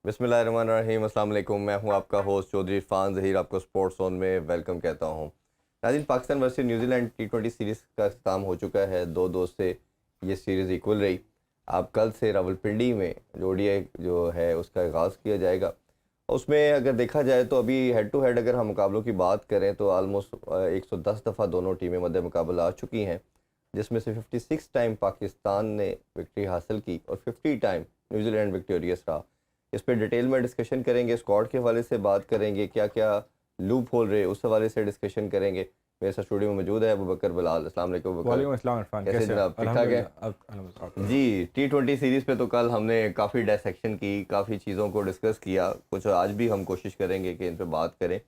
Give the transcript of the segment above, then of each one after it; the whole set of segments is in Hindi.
बिस्मिल्लाहिर्रहमानिर्रहीम, अस्सलाम वालेकुम। मैं हूं आपका होस्ट चौधरी इरफान ज़हीर, आपको स्पोर्ट्स जोन में वेलकम कहता हूं। नाज़रीन, Pakistan versus New Zealand T20 series का अख्ताम हो चुका है। 2-2 से ये सीरीज़ इक्वल रही। अब कल से रावलपिंडी में जो ODI जो है उसका आगाज़ किया जाएगा। उसमें अगर देखा जाए तो अभी हेड टू हेड अगर हम मुकाबलों की बात करें तो आलमोस्ट 110 दफ़ा दोनों टीमें मद्दे मुकाबला आ चुकी हैं, जिसमें से 56 टाइम पाकिस्तान ने विक्ट्री हासिल की और 50 टाइम न्यूजीलैंड विक्टोरियस रहा। इस पे डिटेल में डिस्कशन करेंगे, स्क्वाड के हवाले से बात करेंगे, क्या क्या लूप होल रहे उस हवाले से डिस्कशन करेंगे। मेरे साथ स्टूडियो में मौजूद है अबू बकर बिलाल। अस्सलाम वालेकुम अबू बकर। वालेकुम अस्सलाम इरफान, कैसे कैसे हैं जनाब, आप? ठीक ठाक है? अल्हम्दुलिल्लाह। जी, T20 सीरीज़ पे तो कल हमने काफ़ी डायसेक्शन की, काफ़ी चीज़ों को डिस्कस किया, कुछ आज भी हम कोशिश करेंगे कि इन पे बात करें।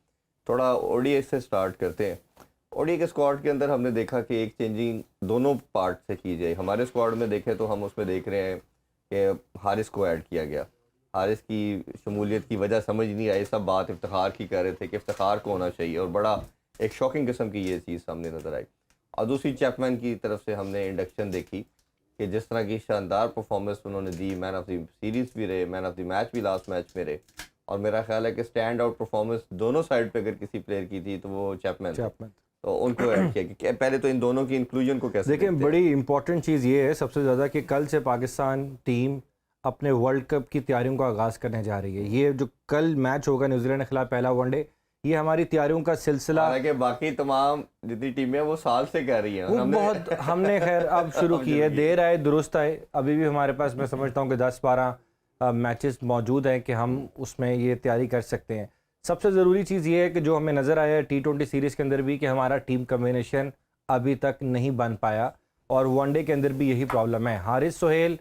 थोड़ा ODI से स्टार्ट करते हैं। ODI के स्क्वाड के अंदर हमने देखा कि एक चेंजिंग दोनों पार्ट से की जाए। हमारे स्क्वाड में देखें तो हम उसमें देख रहे हैं कि हारिस को ऐड किया गया। हारिस की शमूलियत की वजह समझ नहीं आई, सब बात इफ्तिखार की कर रहे थे कि इफ्तिखार को होना चाहिए और बड़ा एक शॉकिंग किस्म की ये चीज़ सामने नज़र आई। और दूसरी चैपमैन की तरफ से हमने इंडक्शन देखी कि जिस तरह की शानदार परफॉर्मेंस उन्होंने दी, मैन ऑफ द सीरीज़ भी रहे, मैन ऑफ द मैच भी लास्ट मैच में रहे। और मेरा ख्याल है कि स्टैंड आउट परफॉर्मेंस दोनों साइड पे अगर किसी प्लेयर की थी तो वो चैपमैन थे। चैपमैन। तो उनको ऐड किया कि पहले तो इन दोनों की इंक्लूजन को कैसे देखिए, देखते हैं? बड़ी इंपॉर्टेंट चीज़ ये है सबसे ज़्यादा कि कल से पाकिस्तान टीम अपने वर्ल्ड कप की तैयारियों का आगाज़ करने जा रही है। ये जो कल मैच होगा न्यूजीलैंड के खिलाफ पहला वनडे, ये हमारी तैयारियों का सिलसिला। हालांकि बाकी तमाम जितनी टीमें हैं वो साल से कर रही हैं और वो हमने बहुत हमने खैर अब शुरू अब की शुरू है, की देर आए दुरुस्त आए। अभी भी हमारे पास मैं समझता हूँ कि 10-12 मैचेस मौजूद हैं कि हम उसमें ये तैयारी कर सकते हैं। सबसे ज़रूरी चीज़ ये है कि जो हमें नज़र आया है T20 सीरीज़ के अंदर भी कि हमारा टीम कम्बिनेशन अभी तक नहीं बन पाया, और वनडे के अंदर भी यही प्रॉब्लम है। हारिस सोहेल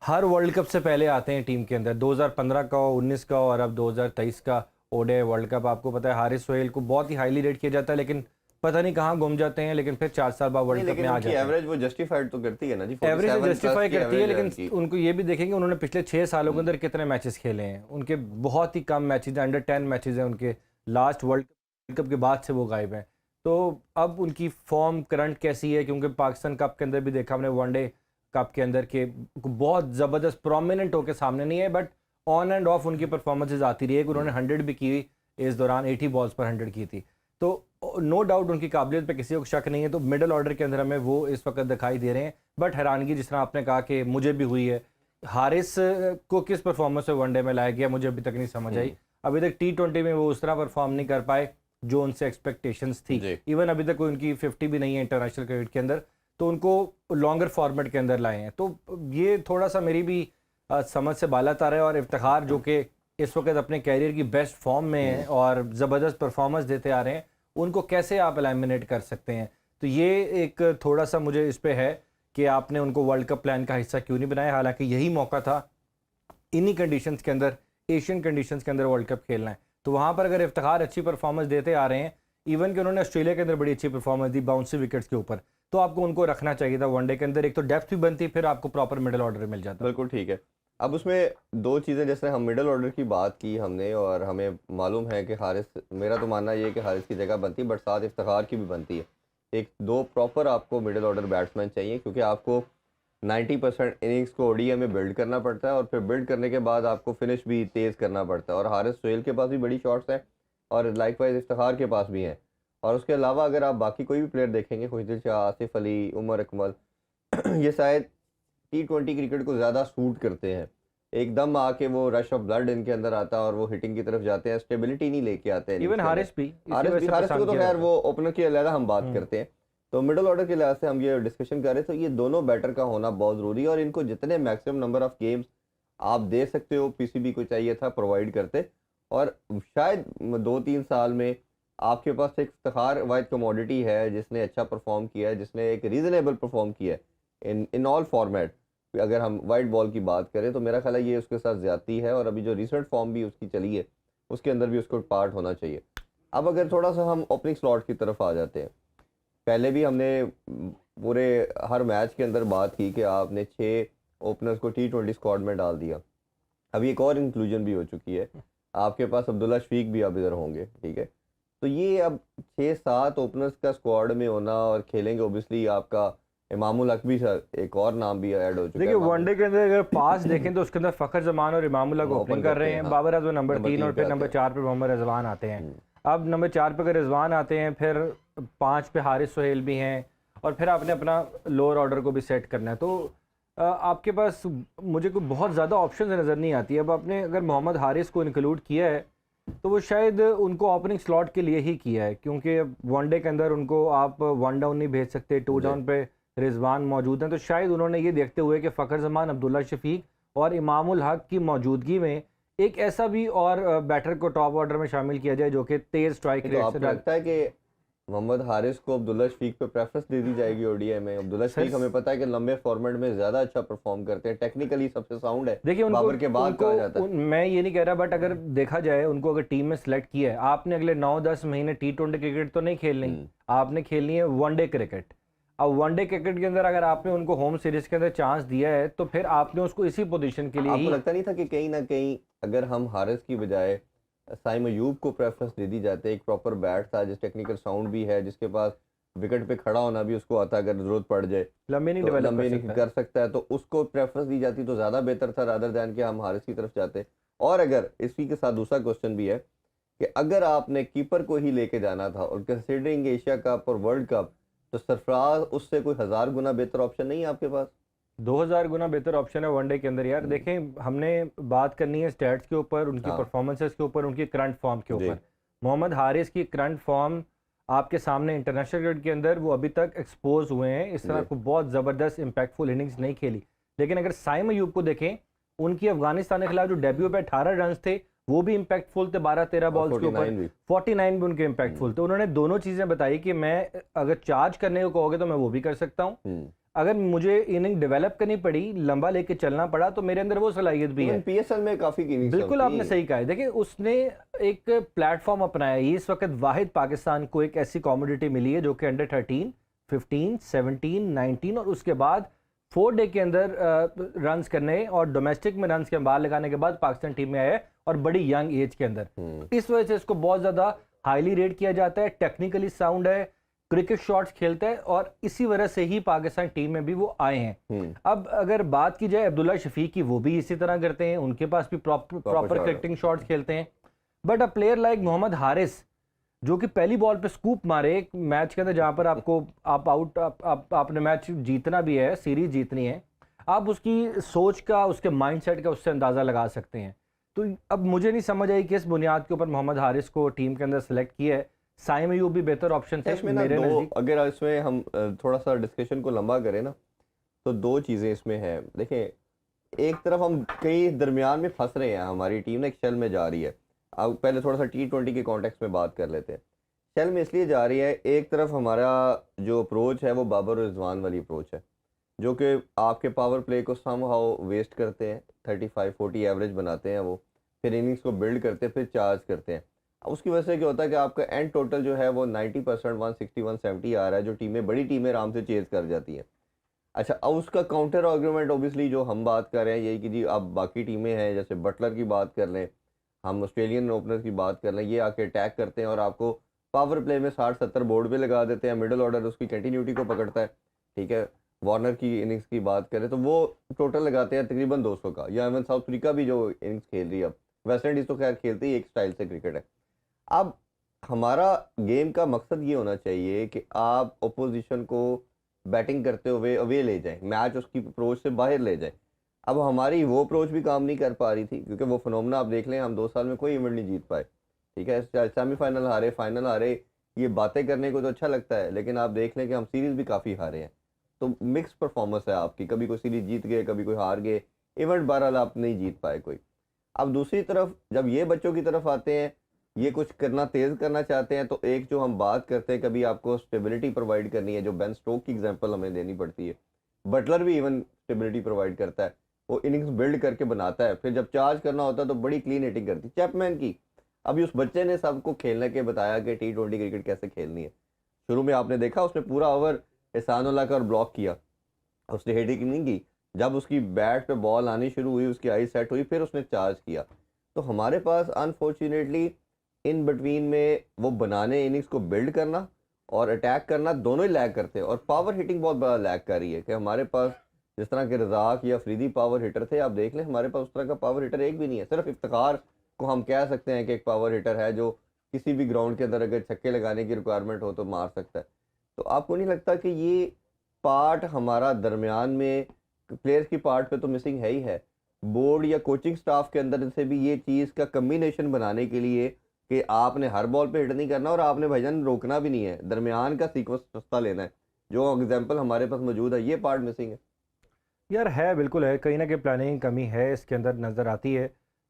हर वर्ल्ड कप से पहले आते हैं टीम के अंदर, 2015 का, 19 का और अब 2023 का ODI वर्ल्ड कप। आपको पता है हारिस सोहेल को बहुत ही हाईली रेट किया जाता है, लेकिन पता नहीं कहाँ गुम जाते हैं, लेकिन फिर 4 साल बाद नहीं, वर्ल्ड कप में लेकिन आ उनकी जाते हैं। एवरेज वो जस्टिफाइड तो करती है ना जी, एवरेज 47 प्लस जस्टिफाई की करती है, एवरेज है लेकिन उनकी। उनको ये भी देखेंगे उन्होंने पिछले 6 सालों के अंदर कितने मैचेस खेले हैं। उनके बहुत ही कम मैचेस हैं, अंडर 10 मैचेस हैं उनके। लास्ट वर्ल्ड कप के बाद से वो गायब हैं। तो अब उनकी फॉर्म करंट कैसी है, क्योंकि पाकिस्तान कप के अंदर भी देखा हमने, वनडे कप के अंदर के बहुत ज़बरदस्त प्रोमिनेंट होकर सामने नहीं है, बट ऑन एंड ऑफ उनकी परफॉर्मेंसेज आती रही है। उन्होंने 100 भी की इस दौरान, 80 बॉल्स पर 100 की थी। तो नो डाउट उनकी काबिलियत पे किसी को शक नहीं है। तो मिडल ऑर्डर के अंदर हमें वो इस वक्त दिखाई दे रहे हैं। बट हैरानगी जिस तरह आपने कहा कि मुझे भी हुई है, हारिस को किस परफॉर्मेंस से वनडे में लाया गया मुझे अभी तक नहीं समझ आई। अभी तक T20 में वो उस तरह परफॉर्म नहीं कर पाए जो उनसे एक्सपेक्टेशंस थी। जी। इवन अभी तक उनकी 50 भी नहीं है इंटरनेशनल क्रिकेट के अंदर, तो उनको लॉन्गर फॉर्मेट के अंदर लाए हैं। तो ये थोड़ा सा मेरी भी समझ से बाला तार है। और इफ्तिखार जो कि इस वक्त अपने कैरियर की बेस्ट फॉर्म में है और ज़बरदस्त परफॉर्मेंस देते आ रहे हैं, उनको कैसे आप एलिमिनेट कर सकते हैं? तो ये एक थोड़ा सा मुझे इस पे है कि आपने उनको वर्ल्ड कप प्लान का हिस्सा क्यों नहीं बनाया, हालांकि यही मौका था इन्हीं कंडीशंस के अंदर, एशियन कंडीशंस के अंदर वर्ल्ड कप खेलना है। तो वहाँ पर अगर इफ्तिखार अच्छी परफॉर्मेंस देते आ रहे हैं, इवन कि उन्होंने ऑस्ट्रेलिया के अंदर बड़ी अच्छी परफॉर्मेंस दी बाउंसी विकेट्स के ऊपर, तो आपको उनको रखना चाहिए था वनडे के अंदर। एक तो डेप्थ भी बनती, फिर आपको प्रॉपर मिडल ऑर्डर मिल जाता। बिल्कुल ठीक है। अब उसमें दो चीज़ें, जैसे हम मिडल ऑर्डर की बात की हमने और हमें मालूम है कि हारिस, मेरा तो मानना ये है कि हारिस की जगह बनती है, बट साथ इफ्तिखार की भी बनती है। एक दो प्रॉपर आपको मिडल ऑर्डर बैट्समैन चाहिए, क्योंकि आपको 90% इनिंग्स को ODI में बिल्ड करना पड़ता है और फिर बिल्ड करने के बाद आपको फिनिश भी तेज़ करना पड़ता है। और हारिस सोहेल के पास भी बड़ी शॉट्स हैं और लाइकवाइज इफ्तिखार के पास भी हैं। और उसके अलावा अगर आप बाकी कोई भी प्लेयर देखेंगे, खुशदिल शाह, आसिफ अली, उमर अकमल, ये शायद T20 क्रिकेट को ज़्यादा सूट करते हैं। एकदम आके वो रश ऑफ ब्लड इनके अंदर आता है और वो हिटिंग की तरफ जाते हैं, स्टेबिलिटी नहीं लेके आते हैं इवन इनिंग्स के अंदर। हारिस भी इसी वजह से हारिस को पसंद तो किया खैर जाता है। वो ओपनर की अलग हम बात करते हैं। तो मिडल ऑर्डर के लिहाज से हम ये डिस्कशन कर रहे थे, तो ये दोनों बैटर का होना बहुत ज़रूरी है और इनको जितने मैक्सिमम नंबर ऑफ गेम्स आप दे सकते हो, PCB को चाहिए था प्रोवाइड करते। और शायद 2-3 साल में आपके पास एक इफ्तिखार वाहिद कमोडिटी है जिसने अच्छा परफॉर्म किया है, जिसने एक रीज़नेबल परफॉर्म किया है इन इन ऑल फॉर्मेट। अगर हम वाइट बॉल की बात करें तो मेरा ख्याल है ये उसके साथ ज़्यादती है और अभी जो रिसेंट फॉर्म भी उसकी चली है उसके अंदर भी उसको पार्ट होना चाहिए। अब अगर थोड़ा सा हम ओपनिंग स्लॉट की तरफ आ जाते हैं, पहले भी हमने पूरे हर मैच के अंदर बात की कि आपने 6 ओपनर्स को T20 स्क्वाड में डाल दिया। अभी एक और इंक्लूजन भी हो चुकी है, आपके पास अब्दुल्ला शफीक भी अब इधर होंगे, ठीक है। तो ये अब 6-7 ओपनर्स का स्क्वाड में होना और खेलेंगे ओबियसली आपका इमामुल हक भी एक और नाम भी ऐड हो चुका देखिए है वहाँ वनडे के अंदर अगर पास देखें तो उसके अंदर फ़खर जमान और इमामुल्लाह को पे ओपनिंग ओपन कर करते रहे हैं, हैं, हाँ बाबर आजम नंबर नंबर 3 और 3 पे फिर आते नंबर हैं। 4 पे मोहम्मद रिजवान आते हैं। हम्म, अब नंबर 4 पे अगर रिजवान आते हैं, फिर 5 पे हारिस सोहेल भी हैं, और फिर आपने अपना लोअर ऑर्डर को भी सेट करना है। तो आपके पास मुझे कोई बहुत ज़्यादा ऑप्शन नज़र नहीं आती। अब आपने अगर मोहम्मद हारिस को इंक्लूड किया है तो वो शायद उनको ओपनिंग स्लॉट के लिए ही किया है, क्योंकि वनडे के अंदर उनको आप वन डाउन नहीं भेज सकते, टू जी डाउन पे रिजवान मौजूद हैं। तो शायद उन्होंने ये देखते हुए कि फ़खर जमान, अब्दुल्ला शफीक और इमामुल हक की मौजूदगी में एक ऐसा भी और बैटर को टॉप ऑर्डर में शामिल किया जाए जो कि तेज़ स्ट्राइक नहीं, तो रेट से आपको डाल। लगता है कि मोहम्मद हारिस को अब्दुल्ला शफीक पे प्रेफरेंस दे दी जाएगी ओडीआई में? अब्दुल्ला सर शफीक हमें पता है कि लंबे फॉर्मेट में ज़्यादा अच्छा परफॉर्म करते हैं, टेक्निकली सबसे साउंड है, देखिए उनको बाबर के बाद उनको कहा जाता है। मैं ये नहीं कह रहा, बट अगर देखा जाए उनको अगर टीम में सेलेक्ट किया है, आपने अगले 9-10 महीने T20 क्रिकेट तो नहीं खेलनी, हम्म, आपने खेलनी है वनडे क्रिकेट। अब वनडे क्रिकेट के अंदर अगर आपने उनको होम सीरीज के अंदर चांस दिया है तो फिर आपने उसको इसी पोजीशन के लिए आपको ही। लगता नहीं था कि कहीं ना कहीं अगर हम हारिस की बजाय साइम अयूब को प्रेफरेंस दे दी जाते, एक प्रॉपर बैट था जिस टेक्निकल साउंड भी है, जिसके पास विकेट पे खड़ा होना भी उसको आता अगर जरूरत पड़ जाए, लंबे नहीं तो डेवलप कर लंबे नहीं सकता है। कर सकता है, तो उसको प्रेफरेंस दी जाती तो ज़्यादा बेहतर था रादर दैन कि हम हारिस की तरफ जाते। और अगर इसी के साथ दूसरा क्वेश्चन भी है कि अगर आपने कीपर को ही लेके जाना था और कंसिडरिंग एशिया कप और वर्ल्ड कप, तो सरफराज उससे कोई 1000 गुना बेहतर ऑप्शन नहीं है आपके पास? 2000 गुना बेहतर ऑप्शन है वनडे के अंदर यार। हम्म, देखें, हमने बात करनी है स्टैट्स के ऊपर, उनकी हाँ परफॉर्मेंसेस के ऊपर, उनकी करंट फॉर्म के जी ऊपर। मोहम्मद हारिस की करंट फॉर्म आपके सामने इंटरनेशनल क्रिकेट के अंदर वो अभी तक एक्सपोज हुए हैं, इस तरह जी को बहुत ज़बरदस्त इंपैक्टफुल इनिंग्स नहीं खेली। लेकिन अगर साइम अयूब को देखें, उनकी अफगानिस्तान के खिलाफ जो डेब्यू पे 18 रन थे वो भी इंपैक्टफुल थे 12-13 और बॉल्स के ऊपर, 49 भी। 49 भी उनके हम्म, इंपैक्टफुल थे। उन्होंने दोनों चीज़ें बताई कि मैं अगर चार्ज करने को कहोगे तो मैं वो भी कर सकता हूँ, हम्म, अगर मुझे इनिंग डेवलप करनी पड़ी, लंबा लेके चलना पड़ा, तो मेरे अंदर वो सलाहियत भी इवन है। पीएसएल में काफी इनिंग्स कम बिल्कुल आपने थी। सही कहा है। देखिए उसने एक प्लेटफॉर्म अपनाया, ये इस वक्त वाहिद पाकिस्तान को एक ऐसी कॉमोडिटी मिली है जो कि अंडर 13, 15, 17, 19 और उसके बाद 4 डे के अंदर रन्स करने और डोमेस्टिक में रन्स के बाहर लगाने के बाद पाकिस्तान टीम में आया है, और बड़ी यंग एज के अंदर। हम्म, इस वजह से इसको बहुत ज़्यादा हाईली रेट किया जाता है, टेक्निकली साउंड है, क्रिकेट शॉट्स खेलता है, और इसी वजह से ही पाकिस्तान टीम में भी वो आए हैं। हम्म, अब अगर बात की जाए अब्दुल्ला शफीक की, वो भी इसी तरह करते हैं, उनके पास भी प्रॉपर प्रॉपर शॉट है। क्रिकेटिंग शॉट्स खेलते हैं। But a player like Mohammad Haris, जो कि पहली बॉल पे स्कूप मारे एक मैच के अंदर जहां पर आपको आप आउट आपने मैच जीतना भी है, सीरीज जीतनी है, आप उसकी सोच का, उसके माइंडसेट का उससे अंदाज़ा लगा सकते हैं। तो अब मुझे नहीं समझ आई किस बुनियाद के ऊपर मोहम्मद हारिस को टीम के अंदर सेलेक्ट किया है। साइम अयूब भी बेहतर ऑप्शन थे इसमें ना मेरे दो, नज़दीक। अगर इसमें हम थोड़ा सा डिस्कशन को लंबा करें ना, तो दो चीज़ें इसमें हैं। देखें, एक तरफ हम कई दरमियान में फंस रहे हैं, हमारी टीम ना एक शेल में जा रही है। अब पहले थोड़ा सा T20 के कॉन्टेक्स्ट में बात कर लेते हैं। शेल में इसलिए जा रही है, एक तरफ हमारा जो अप्रोच है वो बाबर और रिजवान वाली अप्रोच है, जो कि आपके पावर प्ले को समहाउ वेस्ट करते हैं, 35-40 एवरेज बनाते हैं वो, फिर इनिंग्स को बिल्ड करते हैं, फिर चार्ज करते हैं। अब उसकी वजह से क्या होता है कि आपका एंड टोटल जो है वो 90%, 160-170 आ रहा है, जो टीमें, बड़ी टीमें आराम से चेज कर जाती हैं। अच्छा, अब उसका काउंटर आर्गूमेंट ऑब्वियसली जो हम बात कर रहे हैं यही कि जी अब बाकी टीमें हैं, जैसे बटलर की बात कर लें, हम ऑस्ट्रेलियन ओपनर की बात कर लें, ये आके अटैक करते हैं और आपको पावर प्ले में 60-70 बोर्ड पे लगा देते हैं, मिडिल ऑर्डर उसकी कंटिन्यूटी को पकड़ता है। ठीक है, वार्नर की इनिंग्स की बात करें तो वो टोटल लगाते हैं तकरीबन 200 का, या इवन साउथ अफ्रीका भी जो इनिंग्स खेल रही है, अब वेस्ट इंडीज़ तो खैर खेलती ही एक स्टाइल से क्रिकेट है। अब हमारा गेम का मकसद ये होना चाहिए कि आप ओपोजिशन को बैटिंग करते हुए अवे ले जाएं, मैच उसकी अप्रोच से बाहर ले जाएं। अब हमारी वो अप्रोच भी काम नहीं कर पा रही थी, क्योंकि वो फिनोमेना आप देख लें, हम 2 साल में कोई इवेंट नहीं जीत पाए। ठीक है, सेमीफाइनल हारे, फाइनल हारे, ये बातें करने को तो अच्छा लगता है, लेकिन आप देख लें कि हम सीरीज भी काफ़ी हारे हैं। तो मिक्स परफॉर्मेंस है आपकी, कभी कोई सीरीज जीत गए, कभी कोई हार गए, इवेंट बहरहाल आप नहीं जीत पाए कोई। अब दूसरी तरफ जब ये बच्चों की तरफ आते हैं, ये कुछ करना, तेज करना चाहते हैं, तो एक जो हम बात करते हैं, कभी आपको स्टेबिलिटी प्रोवाइड करनी है, जो बेन स्टोक की एग्जांपल हमें देनी पड़ती है। बटलर भी इवन स्टेबिलिटी प्रोवाइड करता है, वो इनिंग्स बिल्ड करके बनाता है, फिर जब चार्ज करना होता है तो बड़ी क्लीन हिटिंग करती है चैपमैन की। अभी उस बच्चे ने सबको खेलने के बताया कि T20 क्रिकेट कैसे खेलनी है। शुरू में आपने देखा उसने पूरा ओवर एहसानुल्लाह का ब्लॉक किया, उसने हिटिंग नहीं की। जब उसकी बैट पे बॉल आनी शुरू हुई, उसकी आई सेट हुई, फिर उसने चार्ज किया। तो हमारे पास अनफॉर्चुनेटली इन बिटवीन में वो बनाने, इनिंग्स को बिल्ड करना और अटैक करना दोनों ही लैग करते हैं, और पावर हिटिंग बहुत बड़ा लैग कर रही है कि हमारे पास जिस तरह के रज़ाक या अफरीदी पावर हिटर थे, आप देख लें हमारे पास उस तरह का पावर हिटर एक भी नहीं है। सिर्फ इफ्तिखार को हम कह सकते हैं कि एक पावर हिटर है जो किसी भी ग्राउंड के अंदर अगर छक्के लगाने की रिक्वायरमेंट हो तो मार सकता है। तो आपको नहीं लगता कि ये पार्ट हमारा दरमियान में प्लेयर्स की पार्ट पे तो मिसिंग है ही है, बोर्ड या कोचिंग स्टाफ के अंदर से भी ये चीज़ का कम्बिनेशन बनाने के लिए कि आपने हर बॉल पे हिट नहीं करना और आपने भाईजान रोकना भी नहीं है, दरमियान का सीक्वेंस सस्ता लेना है, जो एग्जांपल हमारे पास मौजूद है, ये पार्ट मिसिंग है। यार है, बिल्कुल है, कहीं ना कहीं प्लानिंग की कमी है इसके अंदर नज़र आती है।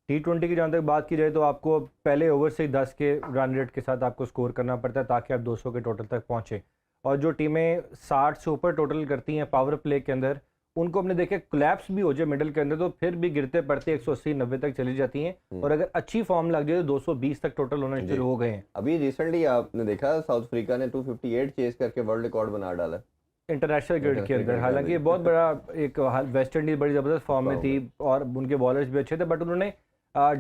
T20 की जहाँ तक बात की जाए तो आपको पहले ओवर से ही 10 के रन रेट के साथ आपको स्कोर करना पड़ता है ताकि आप 200 के टोटल तक पहुँचें। और जो टीमें 60 से ऊपर टोटल करती हैं पावर प्ले के अंदर, उनको हमने देखे कोलैप्स भी हो जाए मिडल के अंदर तो फिर भी गिरते पड़ते 180-90 तक चली जाती हैं, और अगर अच्छी फॉर्म लग जाए तो 220 तक टोटल होना शुरू हो गए हैं। अभी रिसेंटली आपने देखा साउथ अफ्रीका ने 258 चेस करके वर्ल्ड रिकॉर्ड बना डाला इंटरनेशनल क्रिकेट के अंदर। हालांकि ये बहुत बड़ा एक वेस्ट इंडीज बड़ी ज़बरदस्त फॉर्म में थी और उनके बॉलर्स भी अच्छे थे, बट उन्होंने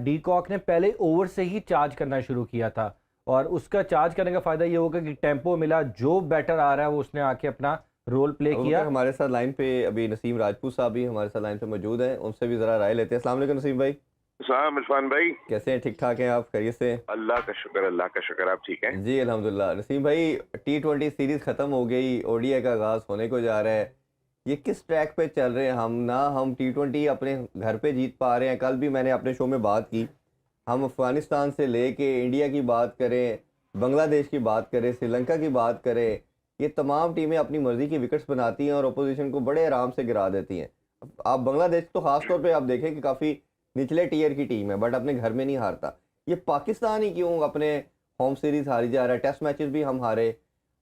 डी कॉक ने पहले ओवर से ही चार्ज करना शुरू किया था, और उसका चार्ज करने का फ़ायदा ये होगा कि टेम्पो मिला, जो बैटर आ रहा है वो उसने आके अपना रोल प्ले किया। हमारे साथ लाइन पे अभी नसीम राजपूत साहब भी हमारे साथ लाइन पे मौजूद हैं, उनसे भी ज़रा राय लेते हैं। अस्सलाम वालेकुम नसीम भाई। सलाम इरफान भाई, कैसे हैं? ठीक ठाक हैं आप? खैरियत से? अल्लाह का शुक्र, आप ठीक हैं? जी अल्हम्दुलिल्लाह। नसीम भाई, T20 सीरीज खत्म हो गई, ओडीआई का आगाज होने को जा रहा है, ये किस ट्रैक पे चल रहे हैं हम? ना हम T20 अपने घर पे जीत पा रहे हैं, कल भी मैंने अपने शो में बात की, हम अफगानिस्तान से लेके इंडिया की बात करें, बांग्लादेश की बात करें, श्रीलंका की बात करें, ये तमाम टीमें अपनी मर्जी की विकेट्स बनाती हैं और अपोजिशन को बड़े आराम से गिरा देती हैं। आप बांग्लादेश तो खास तौर पे आप देखें कि काफ़ी निचले टीयर की टीम है, बट अपने घर में नहीं हारता। ये पाकिस्तान ही क्यों अपने होम सीरीज हारी जा रहा है? टेस्ट मैचेस भी हम हारे,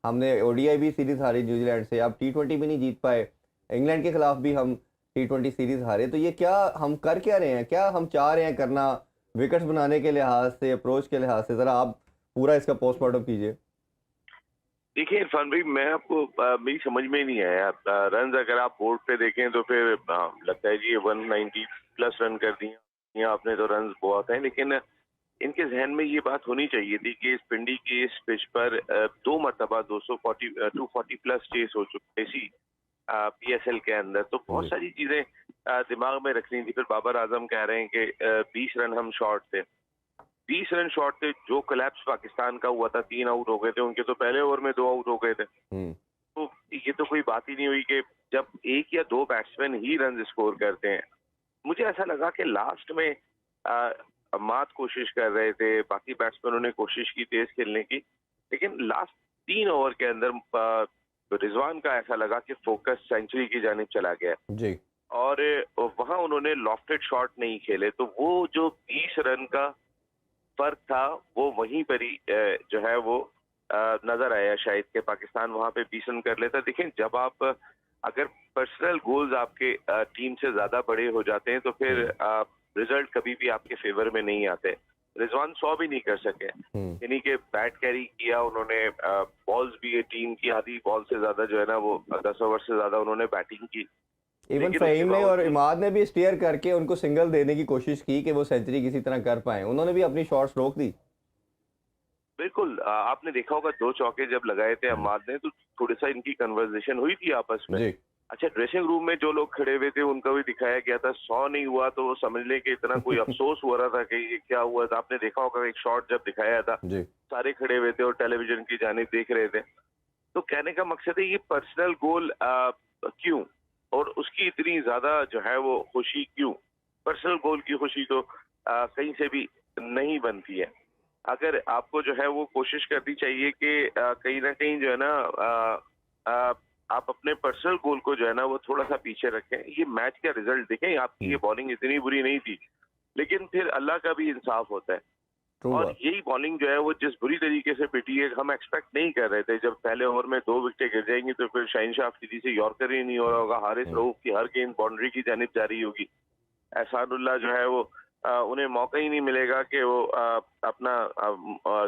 हमने ओडीआई भी सीरीज हारी न्यूजीलैंड से, अब T20 भी नहीं जीत पाए, इंग्लैंड के खिलाफ भी हम T20 सीरीज हारे। तो ये क्या हम कर क्या रहे हैं? क्या हम चाह रहे हैं करना विकेट्स बनाने के लिहाज से, अप्रोच के लिहाज से? ज़रा आप पूरा इसका पोस्टमार्टम कीजिए। देखिए इरफान भाई, मैं आपको मेरी समझ में ही नहीं आया। रन अगर आप बोर्ड पे देखें तो फिर लगता है जी ये 190 प्लस रन कर दिए आपने, तो रन बहुत हैं, लेकिन इनके जहन में ये बात होनी चाहिए थी कि इस पिंडी की इस पिच पर 2 मरतबा 240 प्लस चेस हो चुके इसी PSL के अंदर, तो बहुत सारी चीजें दिमाग में रखनी थी। फिर बाबर आजम कह रहे हैं कि 20 रन हम शॉर्ट थे, 20 रन शॉर्ट थे। जो कोलैप्स पाकिस्तान का हुआ था, 3 आउट हो गए थे उनके, तो पहले ओवर में 2 आउट हो गए थे। तो ये तो कोई बात ही नहीं हुई कि जब 1 या 2 बैट्समैन ही रन स्कोर करते हैं। मुझे ऐसा लगा कि लास्ट में अम्माद कोशिश कर रहे थे, बाकी बैट्समैनों ने कोशिश की तेज खेलने की, लेकिन लास्ट 3 ओवर के अंदर रिजवान का ऐसा लगा कि फोकस सेंचुरी की जानिब चला गया जी, और वहां उन्होंने लॉफ्टेड शॉट नहीं खेले, तो वो जो 20 रन का फर्क था वो वहीं पर ही जो है वो नजर आया शायद कि पाकिस्तान वहां पे 20 रन कर लेता। देखें, जब आप अगर पर्सनल गोल्स आपके टीम से ज्यादा बड़े हो जाते हैं तो फिर रिजल्ट कभी भी आपके फेवर में नहीं आते। रिजवान 100 भी नहीं कर सके, यानी कि बैट कैरी किया उन्होंने, बॉल्स भी टीम की आधी बॉल से ज्यादा जो है ना वो 10 ओवर से ज्यादा उन्होंने बैटिंग की। इवन फ़हीम ने और इमाद ने भी स्टीयर करके उनको सिंगल देने की कोशिश की कि वो सेंचुरी किसी तरह कर पाए, उन्होंने भी अपनी शॉट्स रोक दी। बिल्कुल, आपने देखा होगा 2 चौके जब लगाए थे अम्माद ने तो थोड़ा सा इनकी कन्वर्सेशन हुई थी आपस में। अच्छा, ड्रेसिंग रूम में जो लोग खड़े हुए थे उनका भी दिखाया गया था, 100 नहीं हुआ तो वो समझ ले कि इतना कोई अफसोस हो रहा था कि ये क्या हुआ था। आपने देखा होगा एक शॉट जब दिखाया था, सारे खड़े हुए थे और टेलीविजन की जानिब देख रहे थे। तो कहने का मकसद है ये पर्सनल गोल क्यों, और उसकी इतनी ज्यादा जो है वो खुशी क्यों? पर्सनल गोल की खुशी तो कहीं से भी नहीं बनती है। अगर आपको जो है वो कोशिश करनी चाहिए कि कहीं ना कहीं जो है ना आप अपने पर्सनल गोल को जो है ना वो थोड़ा सा पीछे रखें। ये मैच का रिजल्ट देखें, आपकी ये बॉलिंग इतनी बुरी नहीं थी, लेकिन फिर अल्लाह का भी इंसाफ होता है। और यही बॉलिंग जो है वो जिस बुरी तरीके से पिटी है, हम एक्सपेक्ट नहीं कर रहे थे। जब पहले ओवर में 2 विकेटें गिर जाएंगी तो फिर शाहिनशाह अफरीदी से यॉर्कर ही नहीं हो रहा होगा, हारिस रऊफ की हर गेंद बाउंड्री की जानिब जा रही होगी, एहसानुल्लाह जो है वो उन्हें मौका ही नहीं मिलेगा कि वो अपना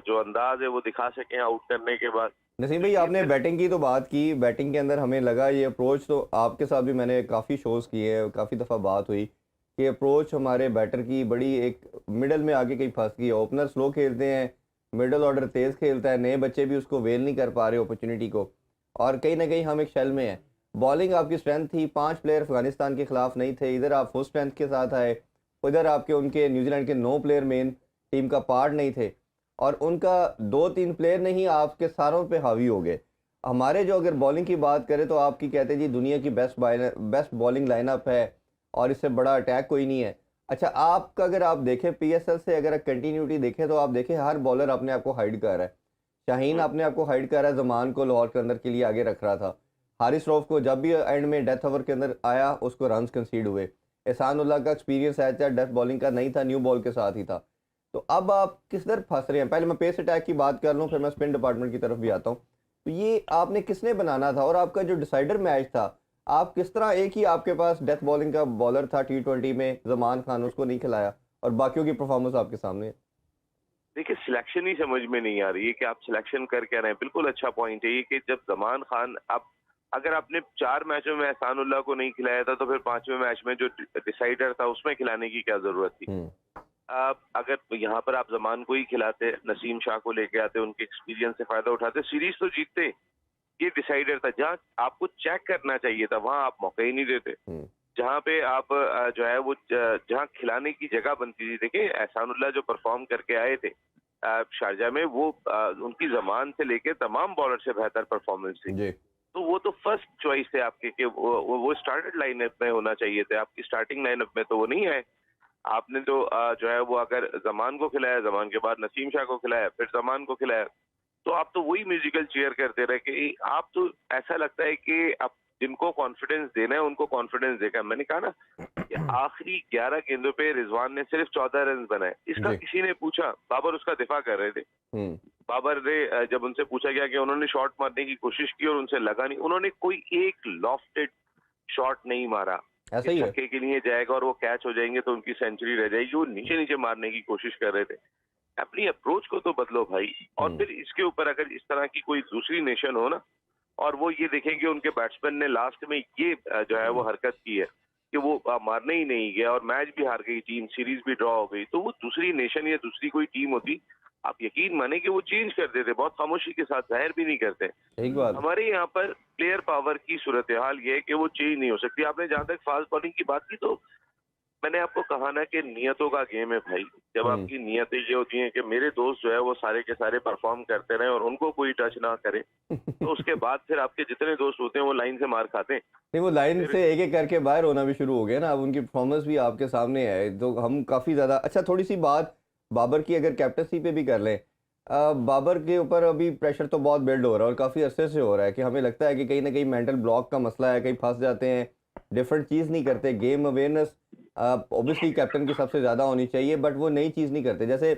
जो अंदाज है वो दिखा सकें आउट करने के बाद। नसीम भाई, आपने बैटिंग की तो बात की, बैटिंग के अंदर हमें लगा ये अप्रोच, तो आपके साथ भी मैंने काफ़ी शोज़ किए हैं, काफ़ी दफ़ा बात हुई कि अप्रोच हमारे बैटर की बड़ी एक मिडल में आगे कहीं फंस गई है। ओपनर स्लो खेलते हैं, मिडल ऑर्डर तेज खेलता है, नए बच्चे भी उसको वेल नहीं कर पा रहे अपॉर्चुनिटी को, और कहीं ना कहीं हम एक शेल में हैं। बॉलिंग आपकी स्ट्रेंथ थी, 5 प्लेयर अफगानिस्तान के खिलाफ नहीं थे, इधर आप फुल स्ट्रेंथ के साथ आए, उधर आपके उनके न्यूजीलैंड के 9 प्लेयर मेन टीम का पार्ट नहीं थे, और उनका 2-3 प्लेयर नहीं आपके सारों पे हावी हो गए। हमारे जो अगर बॉलिंग की बात करें तो आपकी कहते हैं जी दुनिया की बेस्ट बॉलिंग लाइनअप है और इससे बड़ा अटैक कोई नहीं है। अच्छा, आपका अगर आप देखें पीएसएल से अगर कंटिन्यूटी देखें तो आप देखें हर बॉलर अपने आप को हाइड कर रहा है। शाहीन अपने आप को हाइड कर रहा है, जमान को लाहौर के अंदर के लिए आगे रख रहा था, हारिस रऊफ को जब भी एंड में डेथ ओवर के अंदर आया उसको रन्स कंसीड हुए, एहसानुल्लाह का एक्सपीरियंस है चाहे डेथ बॉलिंग का नहीं था, न्यू बॉल के साथ ही था। तो अब आप किस तरह फंस रहे हैं? पहले मैं पेस अटैक की बात कर लूँ, फिर मैं स्पिन डिपार्टमेंट की तरफ भी आता हूँ। तो ये आपने किसने बनाना था, और आपका जो डिसाइडर मैच था, आप किस तरह, एक ही आपके पास डेथ बॉलिंग का बॉलर था T20 में, जमान खान, उसको नहीं खिलाया और बाकियों की परफॉर्मेंस आपके सामने है। देखिए, सिलेक्शन ही समझ में नहीं आ रही है कि आप सिलेक्शन कर क्या रहे हैं। बिल्कुल अच्छा पॉइंट है ये कि जब जमान खान, आप अगर आपने 4 मैचों में एहसानुल्लाह को नहीं खिलाया था तो फिर 5वें मैच में जो डिसाइडर था उसमें खिलाने की क्या जरूरत थी। अगर यहाँ पर आप जमान को ही खिलाते, नसीम शाह को लेके आते, उनके एक्सपीरियंस से फायदा उठाते, सीरीज तो जीतते। ये डिसाइडर था, जहाँ आपको चेक करना चाहिए था वहां आप मौका ही नहीं देते। जहाँ पे आप जो है वो जहाँ खिलाने की जगह बनती थी। देखिए, एहसानुल्लाह जो परफॉर्म करके आए थे शारजा में, वो उनकी जमान से लेके तमाम बॉलर से बेहतर परफॉर्मेंस थी। तो वो तो फर्स्ट चॉइस थे आपके कि वो स्टार्टेड लाइनअप में होना चाहिए थे, आपकी स्टार्टिंग लाइनअप में तो वो नहीं है। आपने तो जो है वो अगर जमान को खिलाया, जमान के बाद नसीम शाह को खिलाया, फिर जमान को खिलाया, तो आप तो वही म्यूजिकल चेयर करते रहे कि आप तो ऐसा लगता है कि आप जिनको कॉन्फिडेंस देना है उनको कॉन्फिडेंस देगा। मैंने कहा ना कि आखिरी 11 गेंदों पे रिजवान ने सिर्फ 14 रन बनाए। इसका किसी ने पूछा, बाबर उसका दिफा कर रहे थे। बाबर ने जब उनसे पूछा गया कि उन्होंने शॉट मारने की कोशिश की और उनसे लगा नहीं, उन्होंने कोई एक लॉफ्टेड शॉट नहीं मारा। ऐसा ही है, छक्के के लिए जाएगा और वो कैच हो जाएंगे तो उनकी सेंचुरी रह जाएगी। वो नीचे नीचे मारने की कोशिश कर रहे थे। अपनी अप्रोच को तो बदलो भाई। और फिर इसके ऊपर अगर इस तरह की कोई दूसरी नेशन हो ना, और वो ये देखेंगे उनके बैट्समैन ने लास्ट में ये जो है वो हरकत की है कि वो मारने ही नहीं गया और मैच भी हार गई टीम, सीरीज भी ड्रॉ हो गई, तो वो दूसरी नेशन या दूसरी कोई टीम होती, आप यकीन माने कि वो चेंज कर देते, बहुत खामोशी के साथ, जाहिर भी नहीं करते। हमारे यहाँ पर प्लेयर पावर की सूरत हाल ये है कि वो चेंज नहीं हो सकती। आपने जहां तक फास्ट बॉलिंग की बात की, तो मैंने आपको कहा ना कि नियतों का गेम है भाई। जब आपकी नियतें ये होती हैं कि मेरे दोस्त जो है वो सारे के सारे परफॉर्म करते रहे और उनको कोई टच ना करे, तो उसके बाद फिर आपके जितने दोस्त होते हैं वो लाइन से मार खाते हैं। नहीं, वो लाइन से एक एक करके बाहर होना भी शुरू हो गया ना, अब उनकी परफॉर्मेंस भी आपके सामने है, तो हम काफ़ी ज़्यादा। अच्छा, थोड़ी सी बात बाबर की अगर कैप्टनसी पे भी कर लें, बाबर के ऊपर अभी प्रेशर तो बहुत बिल्ड हो रहा है और काफ़ी अरसे से हो रहा है कि हमें लगता है कि कहीं ना कहीं मेंटल ब्लॉक का मसला है, कहीं फंस जाते हैं, डिफरेंट चीज़ नहीं करते। गेम अवेयरनेस ऑब्वियसली कैप्टन की सबसे ज़्यादा होनी चाहिए, बट वो नई चीज़ नहीं करते। जैसे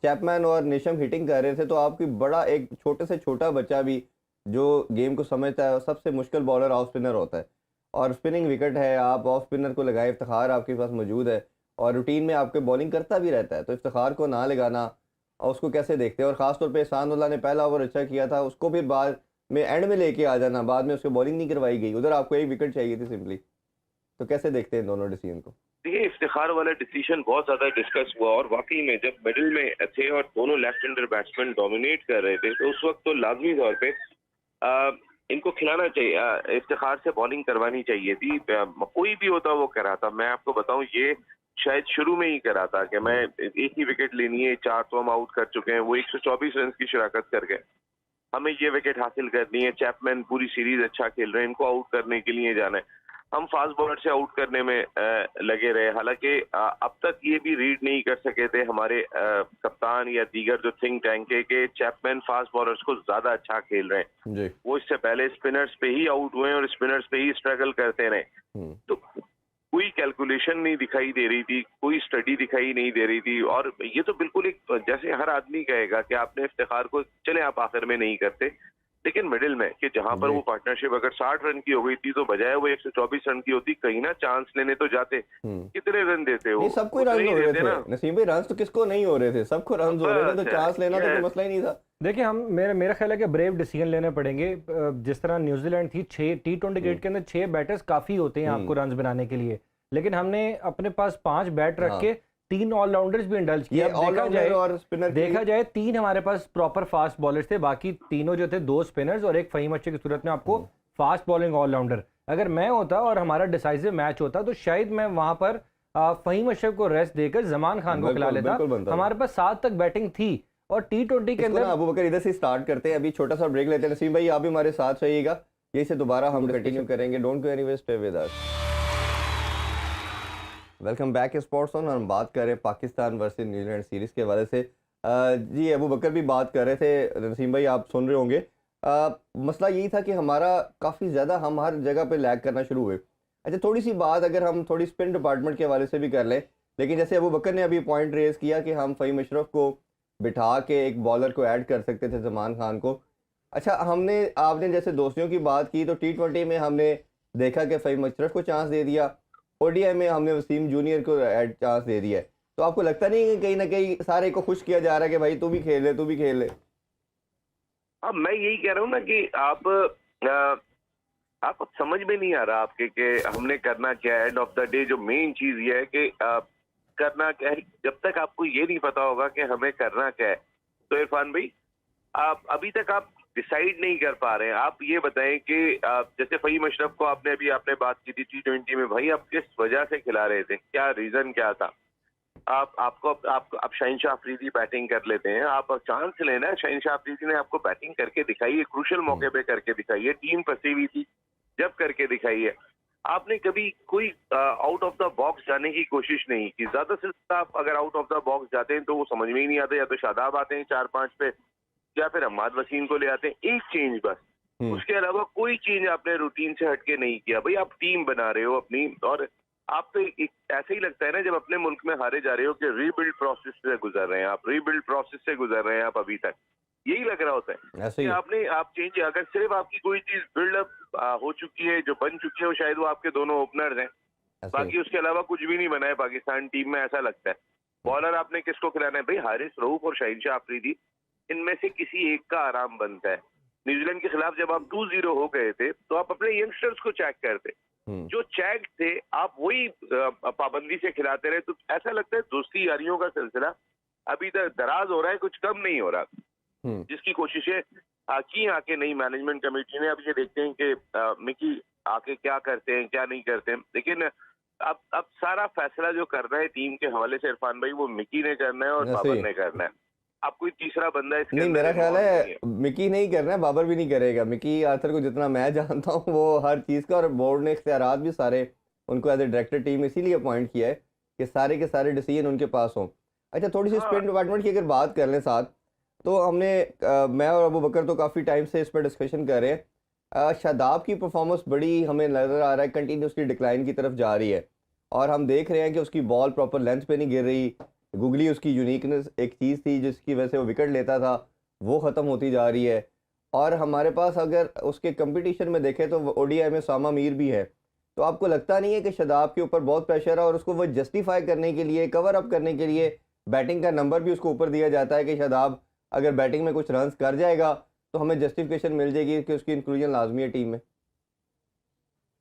चैपमैन और नेशम हिटिंग कर रहे थे, तो आपकी बड़ा एक छोटे से छोटा बच्चा भी जो गेम को समझता है, सबसे मुश्किल बॉलर ऑफ स्पिनर होता है, और स्पिनिंग विकेट है, आप ऑफ स्पिनर को लगाए, इफ्तिखार आपके पास मौजूद है और रूटीन में आपके बॉलिंग करता भी रहता है, तो इफ्तिखार को ना लगाना, और उसको कैसे देखते हैं? और ख़ासतौर पे एहसानुल्लाह ने पहला ओवर अच्छा किया था, उसको भी बाद में एंड में लेके आ जाना, बाद में उसको बॉलिंग नहीं करवाई गई, उधर आपको एक विकेट चाहिए थी सिंपली। तो कैसे देखते हैं दोनों डिसीजन को? देखिए, इफ्तिखार वाला डिसीजन बहुत ज्यादा डिस्कस हुआ और वाकई में जब मिडिल में थे और दोनों लेफ्ट हैंडर बैट्समैन डोमिनेट कर रहे थे, तो उस वक्त तो लाजमी तौर पे इनको खिलाना चाहिए, इफ्तिखार से बॉलिंग करवानी चाहिए थी। कोई भी होता वो करा था। मैं आपको बताऊं, ये शायद शुरू में ही करा था कि मैं एक ही विकेट लेनी है, 4 तो हम आउट कर चुके हैं, वो 124 रन की शिराकत कर गए, हमें ये विकेट हासिल करनी है। चैपमैन पूरी सीरीज अच्छा खेल रहे हैं, इनको आउट करने के लिए जाना है। हम फास्ट बॉलर से आउट करने में लगे रहे। हालांकि अब तक ये भी रीड नहीं कर सके थे हमारे कप्तान या दीगर जो थिंक टैंक के चैपमैन फास्ट बॉलर्स को ज्यादा अच्छा खेल रहे हैं। वो इससे पहले स्पिनर्स पे ही आउट हुए और स्पिनर्स पे ही स्ट्रगल करते रहे। तो कोई कैलकुलेशन नहीं दिखाई दे रही थी, कोई स्टडी दिखाई नहीं दे रही थी। और ये तो बिल्कुल एक, जैसे हर आदमी कहेगा कि आपने इफ्तिखार को, चले आप आखिर में नहीं करते, लेकिन मिडिल में कि जहां पर वो पार्टनरशिप अगर 60 रन की हो गई थी, तो बजाय वो 124 रन की होती, कहीं ना चांस लेने तो जाते। कितने रन देते हो? सबको रन हो रहे थे नसीम भाई, रन तो किसको नहीं हो रहे थे, सबको रन हो रहे थे, तो चांस लेना तो कोई मसला ही नहीं था। देखिए, हम मेरा ख्याल है कि ब्रेव डिसीजन लेने पड़ेंगे। जिस तरह न्यूजीलैंड थी, 6 T20 क्रिकेट के अंदर 6 बैटर्स काफी होते हैं आपको रन बनाने के लिए, लेकिन हमने अपने पास 5 बैट रख के 3 ऑलराउंडर्स भी इंडल्ज किया। ये ऑलराउंडर और स्पिनर देखा जाए 3 हमारे पास प्रॉपर फास्ट बॉलर्स थे, बाकी तीनों जो थे 2 स्पिनर्स और एक फहीम अशरफ की सूरत में आपको फास्ट बॉलिंग ऑलराउंडर। अगर मैं होता और हमारा डिसाइसिव मैच होता तो शायद मैं वहां पर फहीम अशरफ को रेस्ट देकर जमान खान को खिला लेता। हमारे पास 7 तक बैटिंग थी और T20 के अंदर। अबू बकर इधर से स्टार्ट करते हैं, अभी छोटा सा ब्रेक लेते हैं। नसीम भाई आप भी हमारे साथ रहिएगा, यही से दोबारा हम कंटिन्यू करेंगे। Don't go anywhere, stay with us. Welcome back sports on. हम बात कर रहे हैं पाकिस्तान वर्सेस न्यूजीलैंड सीरीज के हवाले से। जी अबू बकर भी बात कर रहे थे, नसीम भाई आप सुन रहे होंगे। मसला यही था कि हमारा काफ़ी ज़्यादा हम हर जगह पे लैग करना शुरू हुए। अच्छा थोड़ी सी बात अगर हम थोड़ी स्पिन डिपार्टमेंट के हवाले से भी कर लें, लेकिन जैसे अबू बकर ने अभी पॉइंट रेज किया कि हम फहीम अशरफ को बिठा के एक बॉलर को ऐड कर सकते थे, जमान खान को। अच्छा आपने जैसे दोस्तियों की बात की तो T20 में हमने देखा कि फहीम अशरफ को चांस दे दिया, ODI में हमने वसीम जूनियर को ऐड चांस दे दिया है। तो आपको लगता नहीं है कि कहीं ना कहीं सारे को खुश किया जा रहा है कि भाई तू भी खेल ले, तू भी खेल ले? अब मैं यही कह रहा हूँ ना कि आप समझ में नहीं आ रहा आपके कि हमने करना क्या है। एंड ऑफ द डे जो मेन चीज ये है कि करना क्या है, जब तक आपको ये नहीं पता होगा कि हमें करना क्या है। तो इरफान भाई आप अभी तक आप डिसाइड नहीं कर पा रहे हैं। आप ये बताएं कि जैसे फहीम अशरफ को आपने बात की थी T20 में, भाई आप किस वजह से खिला रहे थे, क्या रीजन क्या था? आप शहनशाह अफरीदी बैटिंग कर लेते हैं, आप चांस लेना। शहनशाह अफरीदी ने आपको बैटिंग करके दिखाई है, क्रूशल मौके पे करके दिखाई है, टीम फंसी हुई थी जब करके दिखाई है। आपने कभी कोई आउट ऑफ द बॉक्स जाने की कोशिश नहीं की। ज्यादा से ज्यादा आप अगर आउट ऑफ द बॉक्स जाते हैं तो वो समझ में ही नहीं आता, या तो शादाब आते हैं 4-5 पे या फिर अहमद वसीम को ले आते हैं, एक चेंज बस। उसके अलावा कोई चेंज आपने रूटीन से हटके नहीं किया। भाई आप टीम बना रहे हो अपनी, और आप तो ऐसे ही लगता है ना जब अपने मुल्क में हारे जा रहे हो कि रीबिल्ड प्रोसेस से गुजर रहे हैं आप, रीबिल्ड प्रोसेस से गुजर रहे हैं आप अभी तक, यही लग रहा होता है ऐसे ही। आप चेंज, अगर सिर्फ आपकी कोई चीज बिल्डअप हो चुकी है, जो बन चुकी है, वो शायद वो आपके दोनों ओपनर्स हैं, बाकी उसके अलावा कुछ भी नहीं बना है पाकिस्तान टीम में, ऐसा लगता है। बॉलर आपने किसको खिलाना है? भाई हारिस रऊफ और शहनशाह अफरीदी, इनमें से किसी एक का आराम बनता है। न्यूजीलैंड के खिलाफ जब आप 2-0 हो गए थे तो आप अपने यंगस्टर्स को चेक करते, जो चेक थे आप वही पाबंदी से खिलाते रहे। तो ऐसा लगता है दोस्ती यारियों का सिलसिला अभी तक दराज हो रहा है, कुछ कम नहीं हो रहा। जिसकी कोशिशें की आके नई मैनेजमेंट कमेटी ने, अब ये देखते हैं कि मिकी आके क्या करते हैं क्या नहीं करते हैं। लेकिन अब सारा फैसला जो करना है टीम के हवाले से इरफान भाई, वो मिकी ने करना है और बाबर ने करना है। अब कोई तीसरा बंदा इसके नहीं, मेरा ख्याल है मिकी नहीं करना है, बाबर भी नहीं करेगा। मिकी आर्थर को जितना मैं जानता हूँ वो हर चीज़ का, और बोर्ड ने इख्तियारात भी सारे उनको एज ए डायरेक्टर टीम इसीलिए अपॉइंट किया है कि सारे के सारे डिसीजन उनके पास हों। अच्छा थोड़ी सी स्पिन डिपार्टमेंट की अगर बात कर लें साथ, तो मैं और अबू बकर तो काफ़ी टाइम से इस पर डिस्कशन कर रहे हैं। शादाब की परफॉर्मेंस बड़ी हमें नज़र आ रहा है कंटिन्यूसली डिक्लाइन की तरफ जा रही है, और हम देख रहे हैं कि उसकी बॉल प्रॉपर लेंथ पे नहीं गिर रही। गुगली उसकी यूनिकनेस एक चीज़ थी जिसकी वजह से वो विकेट लेता था, वो ख़त्म होती जा रही है। और हमारे पास अगर उसके कंपटीशन में देखें तो ODI में सामा मीर भी है। तो आपको लगता नहीं है कि शादाब के ऊपर बहुत प्रेशर है, और उसको वो जस्टिफाई करने के लिए, कवर अप करने के लिए बैटिंग का नंबर भी उसको ऊपर दिया जाता है कि शादाब अगर बैटिंग में कुछ रन्स कर जाएगा तो हमें जस्टिफिकेशन मिल जाएगी कि उसकी इंक्लूजन लाजमी है टीम में?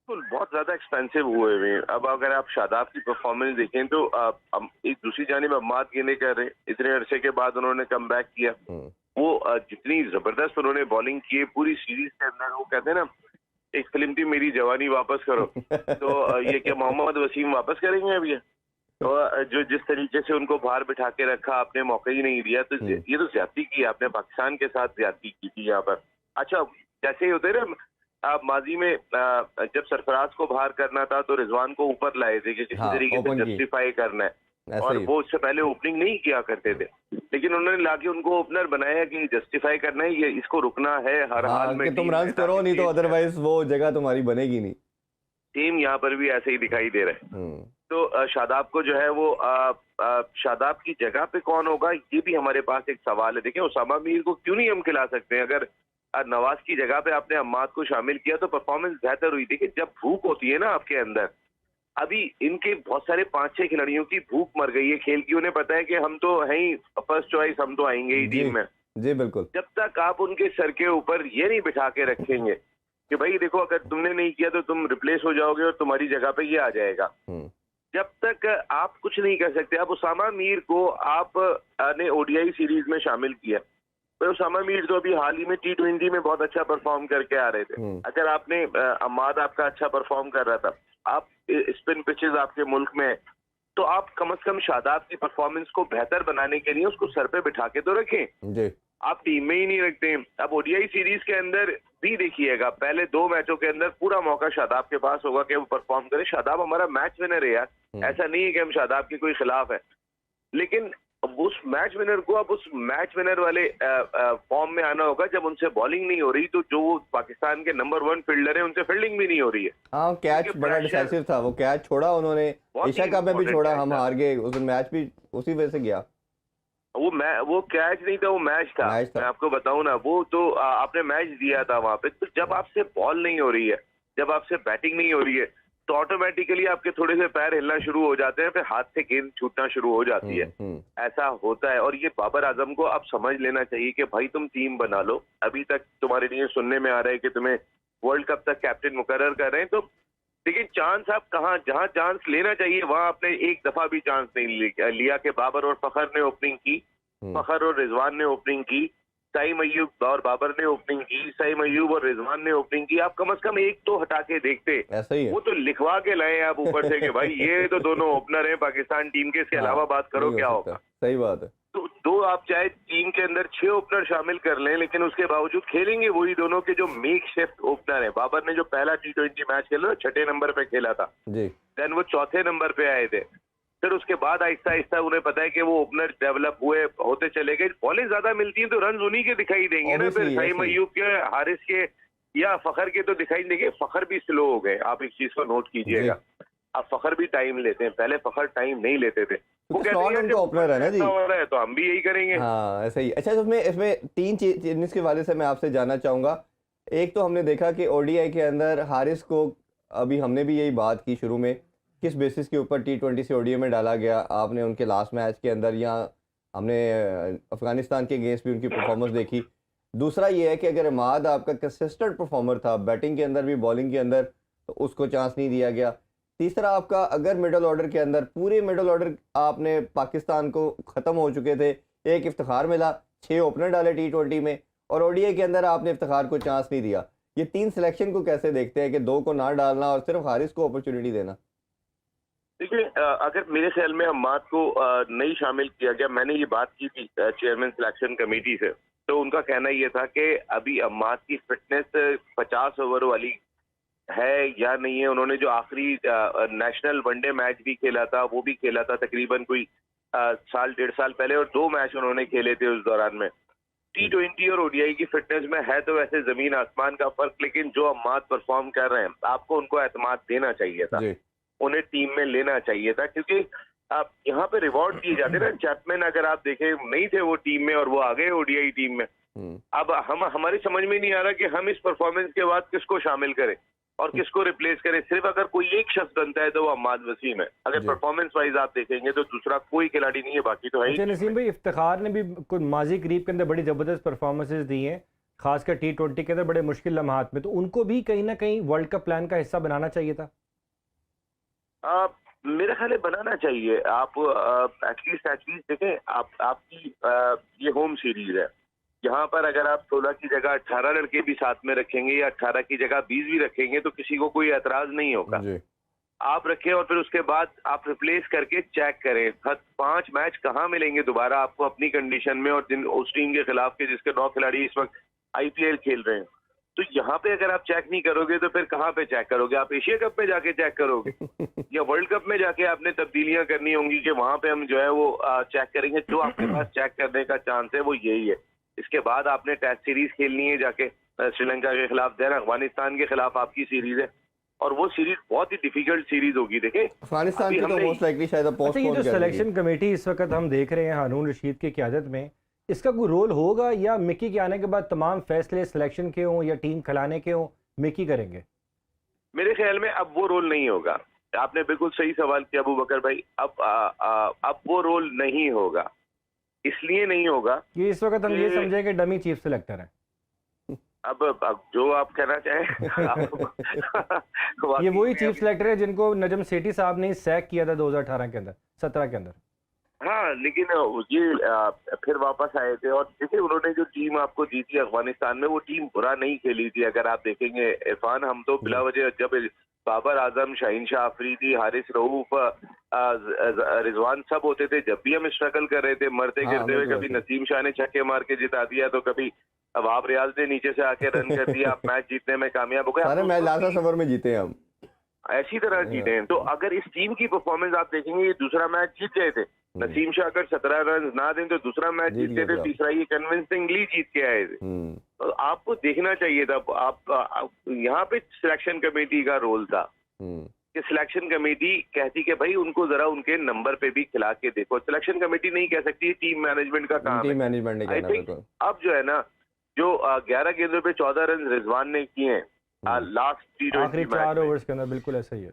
बहुत ज्यादा एक्सपेंसिव हुए हुए हैं। अब अगर आप शादाब की परफॉर्मेंस देखें तो एक दूसरी जानिब अम्माद गेंदे कर रहे हैं, इतने अरसे के बाद उन्होंने कम बैक किया। वो जितनी जबरदस्त उन्होंने बॉलिंग की है पूरी सीरीज के अंदर, वो कहते हैं ना एक फिल्म थी मेरी जवानी वापस करो, तो ये क्या मोहम्मद वसीम वापस करेंगे अभी? तो जो जिस तरीके से उनको बाहर बिठा के रखा, आपने मौका ही नहीं दिया, तो ये तो ज्यादती की आपने, पाकिस्तान के साथ ज्यादती की थी यहाँ पर। अच्छा जैसे ही होते ना आप माजी में जब सरफराज को बाहर करना था तो रिजवान को ऊपर लाए थे कि किसी तरीके से जस्टिफाई करना है, और वो उससे पहले ओपनिंग नहीं किया करते थे, लेकिन उन्होंने लाके उनको ओपनर बनाया कि जस्टिफाई करना है, ये इसको रुकना है हर हाल में, तुम रन करो नहीं तो अदरवाइज वो जगह तुम्हारी बनेगी नहीं। टीम यहाँ पर भी ऐसे ही दिखाई दे रहा है। तो शादाब को जो है वो शादाब की जगह पे कौन होगा, ये भी हमारे पास एक सवाल है। देखिए उसामा मीर को क्यों नहीं हम खिला सकते हैं? अगर नवाज की जगह पे आपने अम्माद को शामिल किया तो परफॉर्मेंस बेहतर हुई। देखिए जब भूख होती है ना आपके अंदर, अभी इनके बहुत सारे 5-6 खिलाड़ियों की भूख मर गई है खेल की, उन्हें पता है कि हम तो हैं ही फर्स्ट चॉइस, हम तो आएंगे ही टीम में। जी बिल्कुल। जब तक आप उनके सर के ऊपर ये नहीं बिठा के रखेंगे कि भाई देखो अगर तुमने नहीं किया तो तुम रिप्लेस हो जाओगे और तुम्हारी जगह पे ये आ जाएगा, जब तक आप कुछ नहीं कर सकते। अब उसामा मीर को आप ने ओडीआई सीरीज में शामिल किया, तो उसामा मीर तो अभी हाल ही में T20 में बहुत अच्छा परफॉर्म करके आ रहे थे। अगर आपने अम्माद आपका अच्छा परफॉर्म कर रहा था, आप स्पिन पिचेस आपके मुल्क में, तो आप कम से कम शादाब की परफॉर्मेंस को बेहतर बनाने के लिए उसको सर पे बिठा के तो रखें। जी। आप टीम में ही नहीं रखते। अब ओडीआई सीरीज के अंदर भी देखिएगा, पहले 2 मैचों के अंदर पूरा मौका शादाब के पास होगा कि वो परफॉर्म करे। शादाब हमारा मैच विनर है यार, ऐसा नहीं है कि हम शादाब के कोई खिलाफ है, लेकिन अब उस मैच विनर को अब उस मैच विनर वाले फॉर्म में आना होगा जब उनसे बॉलिंग नहीं हो रही, तो जो वो पाकिस्तान के नंबर 1 फील्डर है उनसे फील्डिंग भी नहीं हो रही है। हाँ, कैच क्योंकि बड़ा pressure- डिसाइसिव था, वो कैच छोड़ा उन्होंने, बहुत एशिया ही कप में भी important छोड़ा, catch हम था। हार गए उस दिन, मैच भी उसी वजह से गया। वो कैच नहीं था, वो मैच था। मैं आपको बताऊं ना, वो तो आपने मैच दिया था वहां पे। तो जब आपसे बॉल नहीं हो रही है, जब आपसे बैटिंग नहीं हो रही है, तो ऑटोमेटिकली आपके थोड़े से पैर हिलना शुरू हो जाते हैं, फिर हाथ से गेंद छूटना शुरू हो जाती है। ऐसा होता है। और ये बाबर आजम को अब समझ लेना चाहिए कि भाई तुम टीम बना लो। अभी तक तुम्हारे लिए सुनने में आ रहा है कि तुम्हें वर्ल्ड कप तक कैप्टन मुकर्रर कर रहे हैं, तो लेकिन चांस आप जहां चांस लेना चाहिए वहां आपने एक दफा भी चांस नहीं लिया कि बाबर और फखर ने ओपनिंग की, फखर और रिजवान ने ओपनिंग की, सईम अय्यूब और बाबर ने ओपनिंग की, सईम अय्यूब और रिजवान ने ओपनिंग की। आप कम से कम एक तो हटा के देखते। ऐसा ही है। वो तो लिखवा के लाए आप ऊपर से कि भाई ये तो दोनों ओपनर हैं पाकिस्तान टीम के, इसके अलावा बात करो क्या होगा। सही बात है। तो दो आप चाहे टीम के अंदर 6 ओपनर शामिल कर लें, लेकिन उसके बावजूद खेलेंगे वही दोनों के जो मेक शिफ्ट ओपनर है। बाबर ने जो पहला T20 मैच खेला 6ठे नंबर पे खेला था जी। देन वो 4थे नंबर पे आए थे। फिर उसके बाद आहिस्ता आहिस्ता उन्हें पता है कि वो ओपनर डेवलप हुए, होते चले गए। बॉलिंग ज्यादा मिलती है तो रन उन्हीं के दिखाई देंगे ना, फिर सईम अय्यूब के, हारिस के या फखर के तो दिखाई देंगे। फखर भी स्लो हो गए, आप इस चीज को नोट कीजिएगा। अब फखर भी टाइम लेते हैं, पहले फखर टाइम नहीं लेते थे। वो कहते हैं उनका ओपनर है ना जी, तो हम भी यही करेंगे। हाँ ऐसा ही। अच्छा, इसमें 3 चीज के हवाले से मैं आपसे जानना चाहूंगा। एक तो हमने देखा कि ओडीआई के अंदर हारिस को, अभी हमने भी यही बात की शुरू में, किस बेसिस के ऊपर T20 से ओडीआई में डाला गया। आपने उनके लास्ट मैच के अंदर, या हमने अफगानिस्तान के अगेंस्ट भी उनकी परफॉर्मेंस देखी। दूसरा ये है कि अगर अमाद आपका कंसिस्टेंट परफॉर्मर था, बैटिंग के अंदर भी बॉलिंग के अंदर, तो उसको चांस नहीं दिया गया। तीसरा आपका, अगर मिडल ऑर्डर के अंदर, पूरे मिडल ऑर्डर आपने पाकिस्तान को ख़त्म हो चुके थे, एक इफ्तिखार मिला, 6 ओपनर डाले T20 में, और ओडीआई के अंदर आपने इफ्तिखार को चांस नहीं दिया। ये 3 सिलेक्शन को कैसे देखते हैं कि 2 को ना डालना और सिर्फ हारिस को अपॉर्चुनिटी देना? देखिए, अगर मेरे ख्याल में अम्माद को नहीं शामिल किया गया, मैंने ये बात की थी चेयरमैन सिलेक्शन कमेटी से, तो उनका कहना ये था कि अभी अम्माद की फिटनेस 50 ओवर वाली है या नहीं है। उन्होंने जो आखिरी नेशनल वनडे मैच भी खेला था, वो भी खेला था तकरीबन कोई साल 1.5 साल पहले, और 2 मैच उन्होंने खेले थे उस दौरान में। T20 और ओडीआई की फिटनेस में है तो वैसे जमीन आसमान का फर्क, लेकिन जो अम्माद परफॉर्म कर रहे हैं, आपको उनको एतमाद देना चाहिए था, उन्हें टीम में लेना चाहिए था, क्योंकि आप यहाँ पे रिवॉर्ड दिए जाते ना। चैपमैन अगर आप देखें, नहीं थे वो टीम में और वो आ गए ओडीआई टीम में। अब हमारी समझ में नहीं आ रहा कि हम इस परफॉर्मेंस के बाद किसको शामिल करें और किसको रिप्लेस करें। सिर्फ अगर कोई एक शख्स बनता है तो वो अम्माद वसीम है। अगर परफॉर्मेंस वाइज आप देखेंगे तो दूसरा कोई खिलाड़ी नहीं है, बाकी तो है। नसीम भाई, इफ्तिखार ने भी कुछ माजी करीब के अंदर बड़ी ज़बरदस्त परफॉर्मेंसेज दी हैं, खासकर T20 के अंदर बड़े मुश्किल लम्हात में, तो उनको भी कहीं ना कहीं वर्ल्ड कप प्लान का हिस्सा बनाना चाहिए था। मेरा ख्याल है बनाना चाहिए। आप एटलीस्ट देखें, आपकी ये होम सीरीज है, यहाँ पर अगर आप 16 की जगह 18 लड़के भी साथ में रखेंगे या 18 की जगह 20 भी रखेंगे तो किसी को कोई एतराज नहीं होगा। आप रखें और फिर उसके बाद आप रिप्लेस करके चेक करें। 5 मैच कहाँ मिलेंगे दोबारा आपको अपनी कंडीशन में, और उस टीम के खिलाफ के जिसके 9 खिलाड़ी इस वक्त IPL खेल रहे हैं। तो यहाँ पे अगर आप चेक नहीं करोगे तो फिर कहाँ पे चेक करोगे? आप एशिया कप में जाके चेक करोगे या वर्ल्ड कप में जाके आपने तब्दीलियां करनी होंगी कि वहां पे हम जो है वो चेक करेंगे। जो आपके पास चेक करने का चांस है वो यही है। इसके बाद आपने टेस्ट सीरीज खेलनी है जाके श्रीलंका के खिलाफ, देन अफगानिस्तान के खिलाफ आपकी सीरीज है, और वो सीरीज बहुत ही डिफिकल्ट सीरीज होगी। देखें, अफगानिस्तान की तो मोस्ट लाइकली शायद पोस्टपोन ये जो सिलेक्शन कमेटी इस वक्त हम देख रहे हैं हारून रशीद की क़यादत में, इसका कोई रोल होगा या मिकी के आने के बाद तमाम फैसले सिलेक्शन के हों या टीम खिलाने के हों मिकी करेंगे? मेरे ख्याल में अब वो रोल नहीं होगा। आपने बिल्कुल सही सवाल किया अबू बकर भाई। अब वो रोल नहीं होगा। इसलिए नहीं होगा कि इस वक्त हम ये समझें कि डमी चीफ सिलेक्टर है। अब जो आप कहना चाहें ये वाकई वही में चीफ सेलेक्टर है जिनको नजम सेठी साहब ने सैक किया था 2018 के अंदर, 17 के अंदर। हाँ, लेकिन ये फिर वापस आए थे और देखिए उन्होंने जो टीम आपको दी थी अफगानिस्तान में, वो टीम बुरा नहीं खेली थी। अगर आप देखेंगे इरफान, हम तो बिला वजह जब बाबर आजम, शाहीन शाह अफरीदी, हारिस रऊफ, रिजवान सब होते थे, जब भी हम स्ट्रगल कर रहे थे मरते हाँ, गिरते हुए, बिल्कुल कभी ऐसे। नसीम शाह ने छक्के मार के जिता दिया तो कभी वहाब रियाज ने नीचे से आके रन कर दिया, आप मैच जीतने में कामयाब हो गए। सारे अब मैच उस लास्ट वक्त ओवर में जीते हैं हम। ऐसी तरह जीते हैं। तो अगर इस टीम की परफॉर्मेंस आप देखेंगे, ये दूसरा मैच जीत गए थे। नसीम शाह अगर 17 रन ना दें तो दूसरा मैच जीत जीतते गए थे, थे आप। तीसरा ये कन्विंसिंगली जीत के आए थे। तो आपको देखना चाहिए था। आप यहाँ पे सिलेक्शन कमेटी का रोल था कि सिलेक्शन कमेटी कहती कि भाई उनको जरा उनके नंबर पे भी खिला के देखो। सिलेक्शन कमेटी नहीं कह सकती, टीम मैनेजमेंट का काम टीम है। मैनेजमेंट ने आई कहना थिंक बिल्कुल। अब जो है ना, जो 11 गेंदों पे 14 रन रिजवान ने किए हैं लास्ट आखिरी T20 4 मैच में, ओवर्स के अंदर, बिल्कुल ऐसा ही है।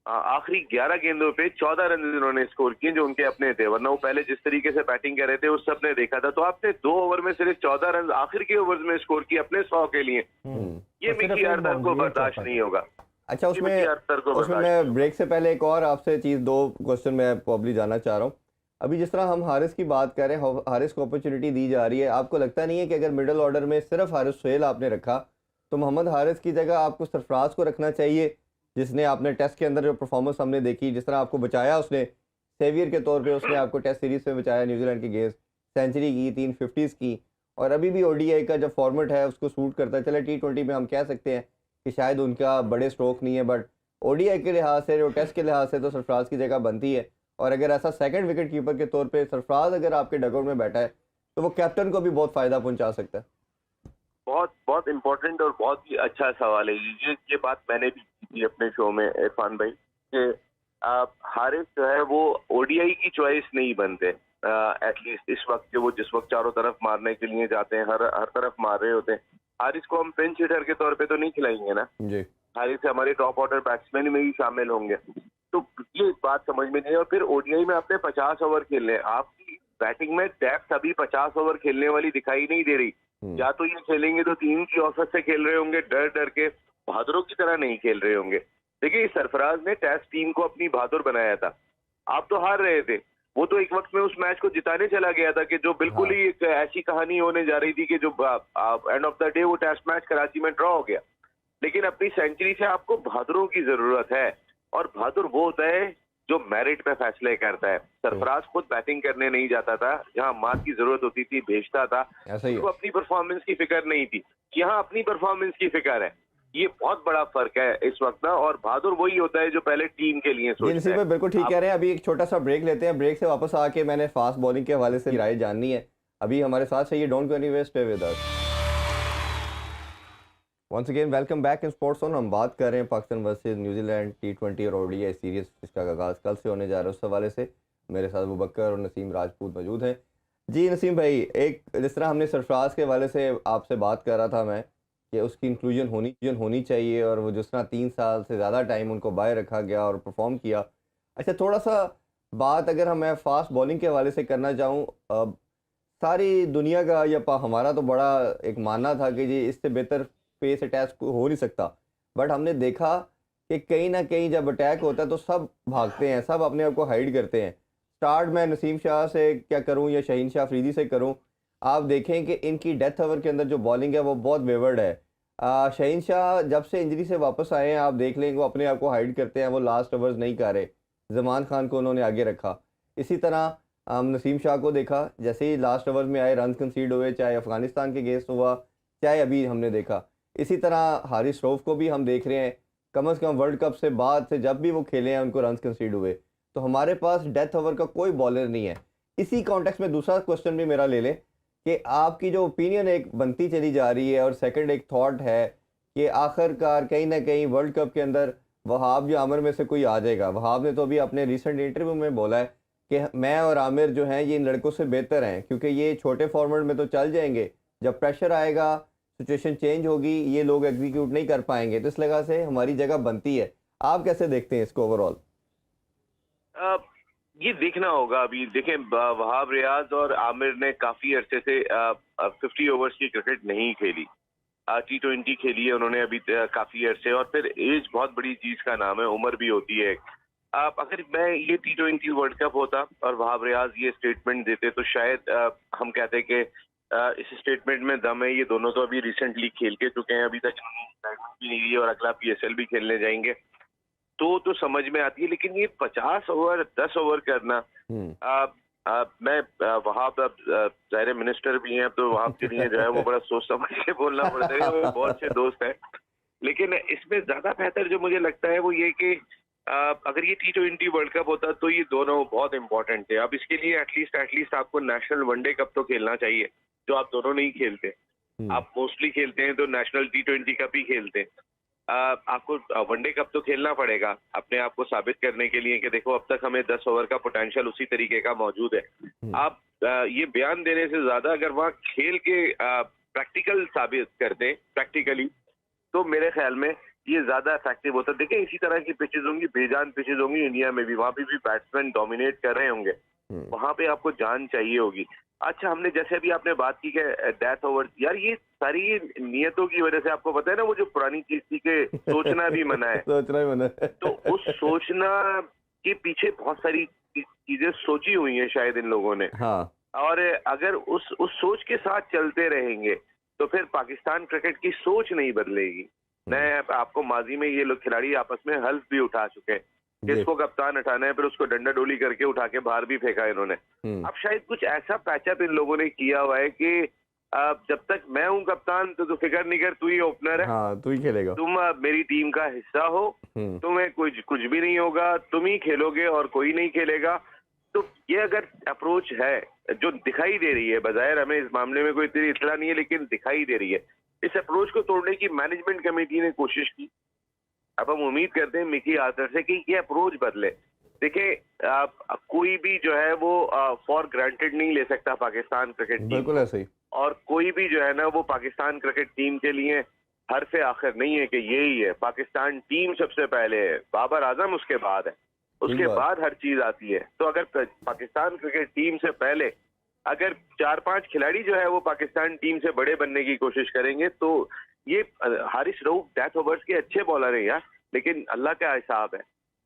आखिरी 11 गेंदों पे 14 रन उन्होंने स्कोर किए जो उनके अपने थे, वरना वो पहले जिस तरीके से बैटिंग कर रहे थे उस सबने देखा था। तो आपने 2 ओवर में सिर्फ 14 रन आखिर के ओवर्स में स्कोर किए अपने 100 के लिए। ये और सिर्फ मिकी एक आर्थर को बाउंड्री है, बर्दाश्त चौका नहीं होगा। अच्छा, ये मिकी आर्थर को उसमें बर्दाश्त नहीं मैं होगा। ब्रेक से पहले एक और आपसे चीज़, 2 क्वेश्चन मैं प्रॉब्ली जानना चाह रहा हूँ। अभी जिस तरह हम हारिस की बात कर रहे हैं, हारिस को अपॉर्चुनिटी दी जा रही है, आपको लगता नहीं है कि अगर मिडिल ऑर्डर में सिर्फ हारिस सोहेल आपने रखा तो मोहम्मद हारिस की जगह आपको सरफराज को रखना चाहिए, जिसने आपने टेस्ट के अंदर जो परफॉर्मेंस हमने देखी, जिस तरह आपको बचाया उसने सेवियर के तौर पे, उसने आपको टेस्ट सीरीज में बचाया न्यूजीलैंड के अगेंस्ट, सेंचुरी की, 3 50s की, और अभी भी ओडीआई का जो फॉर्मेट है उसको सूट करता है। चले T20 में हम कह सकते हैं कि शायद उनका बड़े स्ट्रोक नहीं है, बट ओडीआई के लिहाज से और टेस्ट के लिहाज से तो सरफराज की जगह बनती है। और अगर ऐसा सेकंड विकेट कीपर के तौर पे सरफराज अगर आपके डगआउट में बैठा है तो वो कैप्टन को भी बहुत फ़ायदा पहुंचा सकता है। बहुत बहुत इम्पोर्टेंट और बहुत ही अच्छा सवाल है ये बात मैंने भी की थी अपने शो में इरफान भाई, कि हारिस जो है वो ओडीआई की चॉइस नहीं बनते। एटलीस्ट इस वक्त के, वो जिस वक्त चारों तरफ मारने के लिए जाते हैं, हर तरफ मार रहे होते हैं, हारिस को हम पिंच हिटर के तौर पे तो नहीं खिलाएंगे ना। जी, हारिस हमारे टॉप ऑर्डर बैट्समैन में ही शामिल होंगे। तो ये बात समझ में नहीं है। और फिर ओडीआई में आपने 50 ओवर खेलने हैं, आपकी बैटिंग में डेप्थ अभी 50 ओवर खेलने वाली दिखाई नहीं दे रही। या तो ये खेलेंगे तो 3 की औसत से खेल रहे होंगे, डर डर के, बहादुरों की तरह नहीं खेल रहे होंगे। देखिए सरफराज ने टेस्ट टीम को अपनी बहादुर बनाया था। आप तो हार रहे थे, वो तो एक वक्त में उस मैच को जिताने चला गया था कि जो बिल्कुल ही एक ऐसी कहानी होने जा रही थी कि जो एंड ऑफ द डे वो टेस्ट मैच कराची में ड्रॉ हो गया। लेकिन अपनी सेंचुरी से आपको बहादुरों की जरूरत है, और बहादुर वो होता है जो मेरिट पे फैसले करता है। सरफराज खुद बैटिंग करने नहीं जाता था, जहां मार की जरूरत होती थी भेजता था। ऐसा ही है। उसको अपनी परफॉर्मेंस की फिक्र नहीं थी, यहाँ अपनी परफॉर्मेंस की फिक्र है। ये बहुत बड़ा फर्क है इस वक्त ना, और बहादुर वही होता है जो पहले टीम के लिए जी सोचता नसीब है। भाई बिल्कुल ठीक कह रहे हैं। अभी एक छोटा सा ब्रेक लेते हैं, ब्रेक से वापस आके मैंने फास्ट बॉलिंग के हवाले से राय जाननी है। अभी हमारे साथ चाहिए, don't go anywhere, stay with us. Once again welcome back in sports on. हम बात कर रहे हैं पाकिस्तान वर्सेस न्यूजीलैंड T20 और ओडीआई सीरीज, जिसका आगाज़ कल से होने जा रहा है। उस हवाले से मेरे साथ अबू बकर और नसीम राजपूत मौजूद हैं। जी नसीम भाई, एक जिस तरह हमने सरफराज के हवाले से आपसे बात कर रहा था मैं कि उसकी इंक्लूजन होनी चाहिए, और वो जिस तरह 3 साल से ज़्यादा टाइम उनको बाहर रखा गया और परफॉर्म किया। अच्छा, थोड़ा सा बात अगर मैं फास्ट बॉलिंग के हवाले से करना चाहूँ, सारी दुनिया का या हमारा तो बड़ा एक मानना था कि जी इससे बेहतर पेस अटैक हो नहीं सकता, बट हमने देखा कि कहीं ना कहीं जब अटैक होता है तो सब भागते हैं, सब अपने आप को हाइड करते हैं। स्टार्ट मैं नसीम शाह से क्या करूं या शाहीन शाह अफरीदी से करूं, आप देखें कि इनकी डेथ ओवर के अंदर जो बॉलिंग है वो बहुत वेवर्ड है। शाहीन शाह जब से इंजरी से वापस आए हैं, आप देख लें वो अपने आप को हाइड करते हैं, वो लास्ट ओवर्स नहीं कर रहे। जमान खान को उन्होंने आगे रखा। इसी तरह नसीम शाह को देखा, जैसे ही लास्ट ओवर में आए रन कंसीड हुए, चाहे अफगानिस्तान के अगेंस्ट हुआ, चाहे अभी हमने देखा। इसी तरह हारिस रऊफ को भी हम देख रहे हैं, कम से कम वर्ल्ड कप से बाद से जब भी वो खेले हैं उनको रन कंसीड हुए। तो हमारे पास डेथ ओवर का कोई बॉलर नहीं है। इसी कॉन्टेक्स्ट में दूसरा क्वेश्चन भी मेरा ले लें कि आपकी जो ओपिनियन एक बनती चली जा रही है, और सेकंड एक थॉट है कि आखिरकार कहीं ना कहीं वर्ल्ड कप के अंदर वहाब या आमिर में से कोई आ जाएगा। वहाब ने तो अभी अपने रिसेंट इंटरव्यू में बोला है कि मैं और आमिर जो हैं ये इन लड़कों से बेहतर हैं, क्योंकि ये छोटे फॉर्मेट में तो चल जाएंगे, जब प्रेशर आएगा, सिचुएशन चेंज होगी, ये लोग एग्जीक्यूट नहीं कर पाएंगे। तो इस लगा से हमारी जगह बनती है। आप कैसे देखते हैं इसको ओवरऑल? ये देखना होगा। अभी देखें, वहाब रियाज और आमिर ने काफी अरसे से 50 ओवर्स की क्रिकेट नहीं खेली। T20 खेली है उन्होंने अभी काफी अरसे, और फिर एज बहुत बड़ी चीज का नाम है, उम्र भी होती है। अगर मैं ये T20 वर्ल्ड कप होता और वहाब रियाज ये स्टेटमेंट देते तो शायद हम कहते कि इस स्टेटमेंट में दम है। ये दोनों तो अभी रिसेंटली खेल के चुके हैं, अभी तक इन्होंने रिटायरमेंट भी नहीं ली और अगला PSL भी खेलने जाएंगे, तो समझ में आती है। लेकिन ये 50 ओवर 10 ओवर करना, मैं वहाब ज़ाहिर मिनिस्टर भी हैं, तो वहाब के लिए जो है वो बड़ा सोच समझ के बोलना पड़ता है, वो बहुत से दोस्त हैं। लेकिन इसमें ज्यादा बेहतर जो मुझे लगता है वो ये कि अगर ये T20 वर्ल्ड कप होता तो ये दोनों बहुत इंपॉर्टेंट थे। अब इसके लिए एटलीस्ट आपको नेशनल वनडे कप तो खेलना चाहिए, जो आप दोनों नहीं खेलते। आप मोस्टली खेलते हैं तो नेशनल T20 कप ही खेलते हैं। आपको वनडे कप तो खेलना पड़ेगा अपने आप को साबित करने के लिए कि देखो अब तक हमें 10 ओवर का पोटेंशियल उसी तरीके का मौजूद है। आप ये बयान देने से ज्यादा अगर वहाँ खेल के प्रैक्टिकल साबित करते प्रैक्टिकली, तो मेरे ख्याल में ये ज्यादा इफेक्टिव होता। देखिए इसी तरह की पिचेज होंगी, बेजान पिचेज होंगी इंडिया में भी, वहां पे भी बैट्समैन डोमिनेट कर रहे होंगे, वहां पे आपको जान चाहिए होगी। अच्छा, हमने जैसे अभी आपने बात की कि डेथ ओवर, यार ये सारी नियतों की वजह से, आपको पता है ना वो जो पुरानी चीज थी कि सोचना भी मना है, सोचना ही मना है। तो उस सोचना के पीछे बहुत सारी चीजें सोची हुई हैं शायद इन लोगों ने। हाँ। और अगर उस सोच के साथ चलते रहेंगे तो फिर पाकिस्तान क्रिकेट की सोच नहीं बदलेगी। मैं आपको माजी में ये लोग खिलाड़ी आपस में हल्फ भी उठा चुके हैं, जिसको कप्तान हटाना है फिर उसको डंडा डोली करके उठा के बाहर भी फेंका इन्होंने। अब शायद कुछ ऐसा पैचअप इन लोगों ने किया हुआ है कि जब तक मैं हूं कप्तान तो तू फिक्र नहीं कर, तू ही ओपनर है, हाँ, तू ही खेलेगा, तुम मेरी टीम का हिस्सा हो, तुम्हें कुछ भी नहीं होगा, तुम ही खेलोगे और कोई नहीं खेलेगा। तो ये अगर अप्रोच है जो दिखाई दे रही है, बजाय हमें इस मामले में कोई इतनी इतला नहीं है लेकिन दिखाई दे रही है, इस अप्रोच को तोड़ने की मैनेजमेंट कमेटी ने कोशिश की। अब हम उम्मीद करते हैं मिकी आर्थर से कि ये अप्रोच बदले। देखिए कोई भी जो है वो फॉर ग्रांटेड नहीं ले सकता पाकिस्तान क्रिकेट टीम, बिल्कुल ऐसे ही, और कोई भी जो है ना वो पाकिस्तान क्रिकेट टीम के लिए हर से आखिर नहीं है कि यही है। पाकिस्तान टीम सबसे पहले है, बाबर आजम उसके बाद है, उसके बाद हर चीज आती है। तो अगर पाकिस्तान क्रिकेट टीम से पहले अगर 4-5 खिलाड़ी जो है वो पाकिस्तान टीम से बड़े बनने की कोशिश करेंगे, तो ये हारिस रऊफ डेथ ओवर्स के अच्छे बॉलर हैं यार, लेकिन अल्लाह का हिसाब है,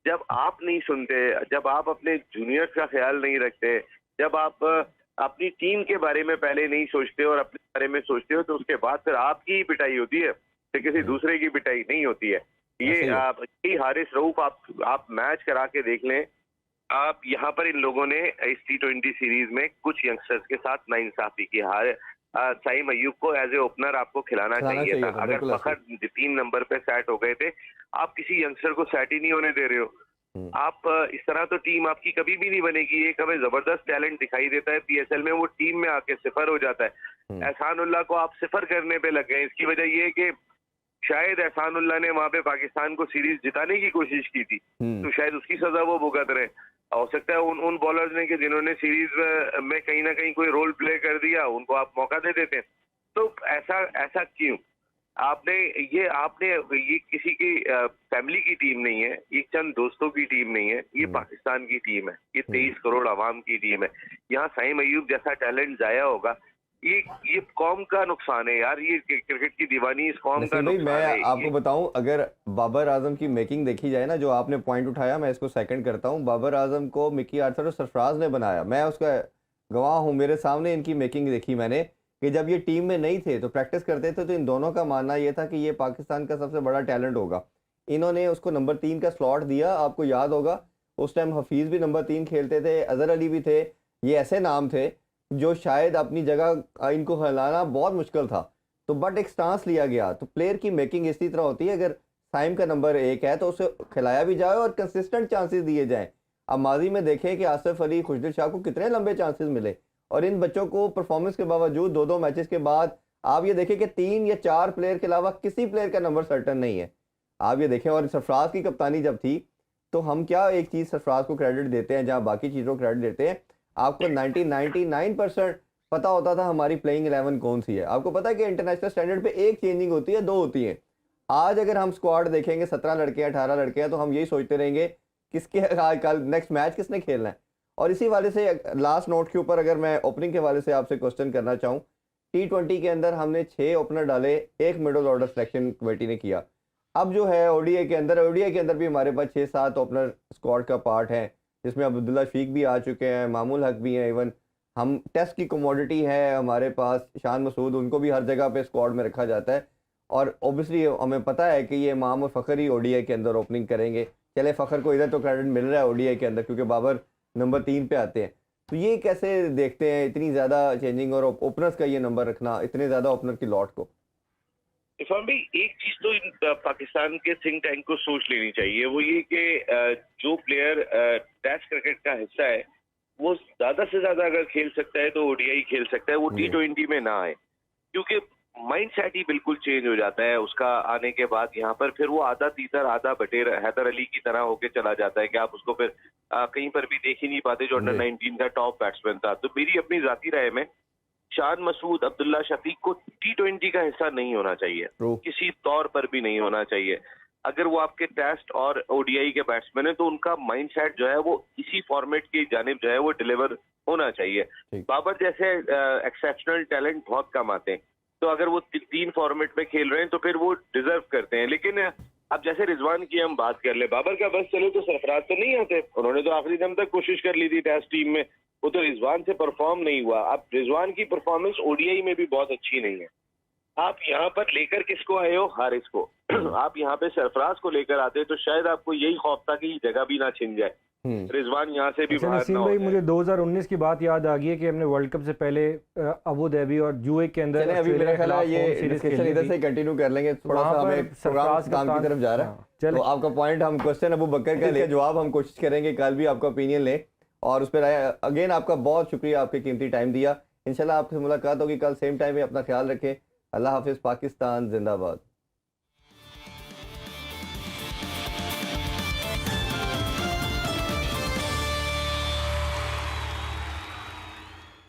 जब आप नहीं सुनते, जब आप अपने जूनियर्स का ख्याल नहीं रखते, जब आप अपनी टीम के बारे में पहले नहीं सोचते और अपने बारे में सोचते हो, तो उसके बाद फिर आपकी ही पिटाई होती है, फिर किसी दूसरे की पिटाई नहीं होती है। ये हारिस रऊफ आप मैच करा के देख लें। आप यहाँ पर इन लोगों ने इस T20 सीरीज में कुछ यंगस्टर्स के साथ नाइंसाफी की। साइम अयूब को एज ए ओपनर आपको खिलाना चाहिए था। अगर फखर 3 नंबर पे सेट हो गए थे, आप किसी यंगस्टर को सेट ही नहीं होने दे रहे हो। आप इस तरह तो टीम आपकी कभी भी नहीं बनेगी। एक हमें जबरदस्त टैलेंट दिखाई देता है PSL में, वो टीम में आके सिफर हो जाता है। एहसानुल्लाह को आप सिफर करने पे लग गए। इसकी वजह ये है कि शायद एहसानुल्लाह ने वहां पे पाकिस्तान को सीरीज जिताने की कोशिश की थी, तो शायद उसकी सजा वो भुगत रहे। हो सकता है उन बॉलर्स ने कि जिन्होंने सीरीज में कहीं ना कहीं कोई रोल प्ले कर दिया, उनको आप मौका दे देते हैं। तो ऐसा क्यों? आपने ये किसी की फैमिली की टीम नहीं है, ये चंद दोस्तों की टीम नहीं है, ये पाकिस्तान की टीम है, ये 23 करोड़ आवाम की टीम है। यहाँ साइम अयूब जैसा टैलेंट जाया होगा, ये कौम का नुकसान है यार, ये क्रिकेट की दीवानी इस कौम का नुकसान मैं है। आपको बताऊं, अगर बाबर आजम की मेकिंग देखी जाए ना, जो आपने पॉइंट उठाया मैं इसको सेकंड करता हूं। बाबर आजम को मिकी आर्थर और सरफराज ने बनाया, मैं उसका गवाह हूं, मेरे सामने इनकी मेकिंग देखी मैंने कि जब ये टीम में नहीं थे तो प्रैक्टिस करते थे, तो इन दोनों का मानना ये था कि ये पाकिस्तान का सबसे बड़ा टैलेंट होगा। इन्होंने उसको नंबर 3 का स्लॉट दिया। आपको याद होगा उस टाइम हफीज़ भी नंबर 3 खेलते थे, अजहर अली भी थे, ये ऐसे नाम थे जो शायद अपनी जगह इनको हिलाना बहुत मुश्किल था। तो बट एक स्टांस लिया गया। तो प्लेयर की मेकिंग इसी तरह होती है, अगर साइम का नंबर 1 है तो उसे खिलाया भी जाए और कंसिस्टेंट चांसेस दिए जाएं। अब माजी में देखें कि आसिफ अली, खुशदिल शाह को कितने लंबे चांसेस मिले, और इन बच्चों को परफॉर्मेंस के बावजूद 2-2 मैचेस के बाद आप ये देखें कि 3 या 4 प्लेयर के अलावा किसी प्लेयर का नंबर सर्टन नहीं है। आप ये देखें, और सरफराज की कप्तानी जब थी तो हम क्या एक चीज़ सरफराज को क्रेडिट देते हैं जहाँ बाकी चीज़ों को क्रेडिट देते हैं, आपको 99% पता होता था हमारी प्लेइंग 11 कौन सी है। आपको पता है कि इंटरनेशनल स्टैंडर्ड पे एक चेंजिंग होती है, 2 होती हैं। आज अगर हम स्क्वाड देखेंगे 17 लड़के हैं, 18 लड़के हैं, तो हम यही सोचते रहेंगे किसके कल नेक्स्ट मैच किसने खेलना है। और इसी वाले से लास्ट नोट के ऊपर अगर मैं ओपनिंग के वाले से आपसे क्वेश्चन करना चाहूँ T20 के अंदर हमने 6 ओपनर डाले, एक मिडिल ऑर्डर सिलेक्शन कमेटी ने किया। अब जो है ओडीआई के अंदर भी हमारे पास 6-7 ओपनर स्क्वाड का पार्ट है, जिसमें अब्दुल्ला शफीक भी आ चुके हैं, मामूल हक भी हैं, इवन हम टेस्ट की कमोडिटी है हमारे पास, शान मसूद, उनको भी हर जगह पे स्क्वाड में रखा जाता है। और ऑब्वियसली हमें पता है कि ये इमाम और फ़खर ही ओडीआई के अंदर ओपनिंग करेंगे। चले फ़खर को इधर तो क्रेडिट मिल रहा है ओडीआई के अंदर, क्योंकि बाबर नंबर 3 पे आते हैं। तो ये कैसे देखते हैं इतनी ज़्यादा चेंजिंग और ओपनर्स का ये नंबर रखना, इतने ज़्यादा ओपनर की लॉट को? इरफान भाई, एक चीज तो इन पाकिस्तान के थिंक टैंक को सोच लेनी चाहिए, वो ये कि जो प्लेयर टेस्ट क्रिकेट का हिस्सा है वो ज्यादा से ज्यादा अगर खेल सकता है तो ओडीआई खेल सकता है, वो T20 में ना आए, क्योंकि माइंड सेट ही बिल्कुल चेंज हो जाता है उसका आने के बाद यहाँ पर। फिर वो आधा तीतर आधा बटेर हैदर अली की तरह होके चला जाता है कि आप उसको फिर कहीं पर भी देख ही नहीं पाते, जो अंडर 19 का टॉप बैट्समैन था। तो मेरी अपनी जाती राय में शान मसूद, अब्दुल्ला शफीक को T20 का हिस्सा नहीं होना चाहिए, किसी तौर पर भी नहीं होना चाहिए। अगर वो आपके टेस्ट और ओडीआई के बैट्समैन है तो उनका माइंडसेट जो है वो इसी फॉर्मेट की जानिब जो है वो डिलीवर होना चाहिए। बाबर जैसे एक्सेप्शनल टैलेंट बहुत कम आते हैं, तो अगर वो 3 फॉर्मेट में खेल रहे हैं तो फिर वो डिजर्व करते हैं। लेकिन अब जैसे रिजवान की हम बात कर ले, बाबर का बस चले तो सरफराज तो नहीं आते, उन्होंने तो आखिरी दम तक कोशिश कर ली थी टेस्ट टीम में, वो तो रिजवान से परफॉर्म नहीं हुआ। अब रिजवान की परफॉर्मेंस ओडीआई में भी बहुत अच्छी नहीं है। आप यहाँ पर लेकर किसको आए हो? हारिस को। आप यहाँ पे सरफराज को लेकर आते तो शायद आपको यही खौफ था कि जगह भी ना छिन जाए, रिजवान यहाँ से भी बाहर नसीम ना हो भाई, जाए। मुझे 2019 की बात याद आ गई है कि हमने वर्ल्ड कप से पहले अबू धाबी और यूएई के अंदर अभी मेरा ख्याल है ये डिस्कशन इधर से कंटिन्यू कर लेंगे, थोड़ा सा हमें प्रोग्राम काम की तरफ जा रहा है। तो आपका पॉइंट, हम क्वेश्चन अबू बकर का जवाब हम कोशिश करेंगे कल भी आपका ओपिनियन लें, और उस पर अगेन आपका बहुत शुक्रिया, आपके कीमती टाइम दिया। इंशाल्लाह आपसे मुलाकात होगी कल सेम टाइम में। अपना ख्याल रखें। अल्लाह हाफिज़। पाकिस्तान जिंदाबाद।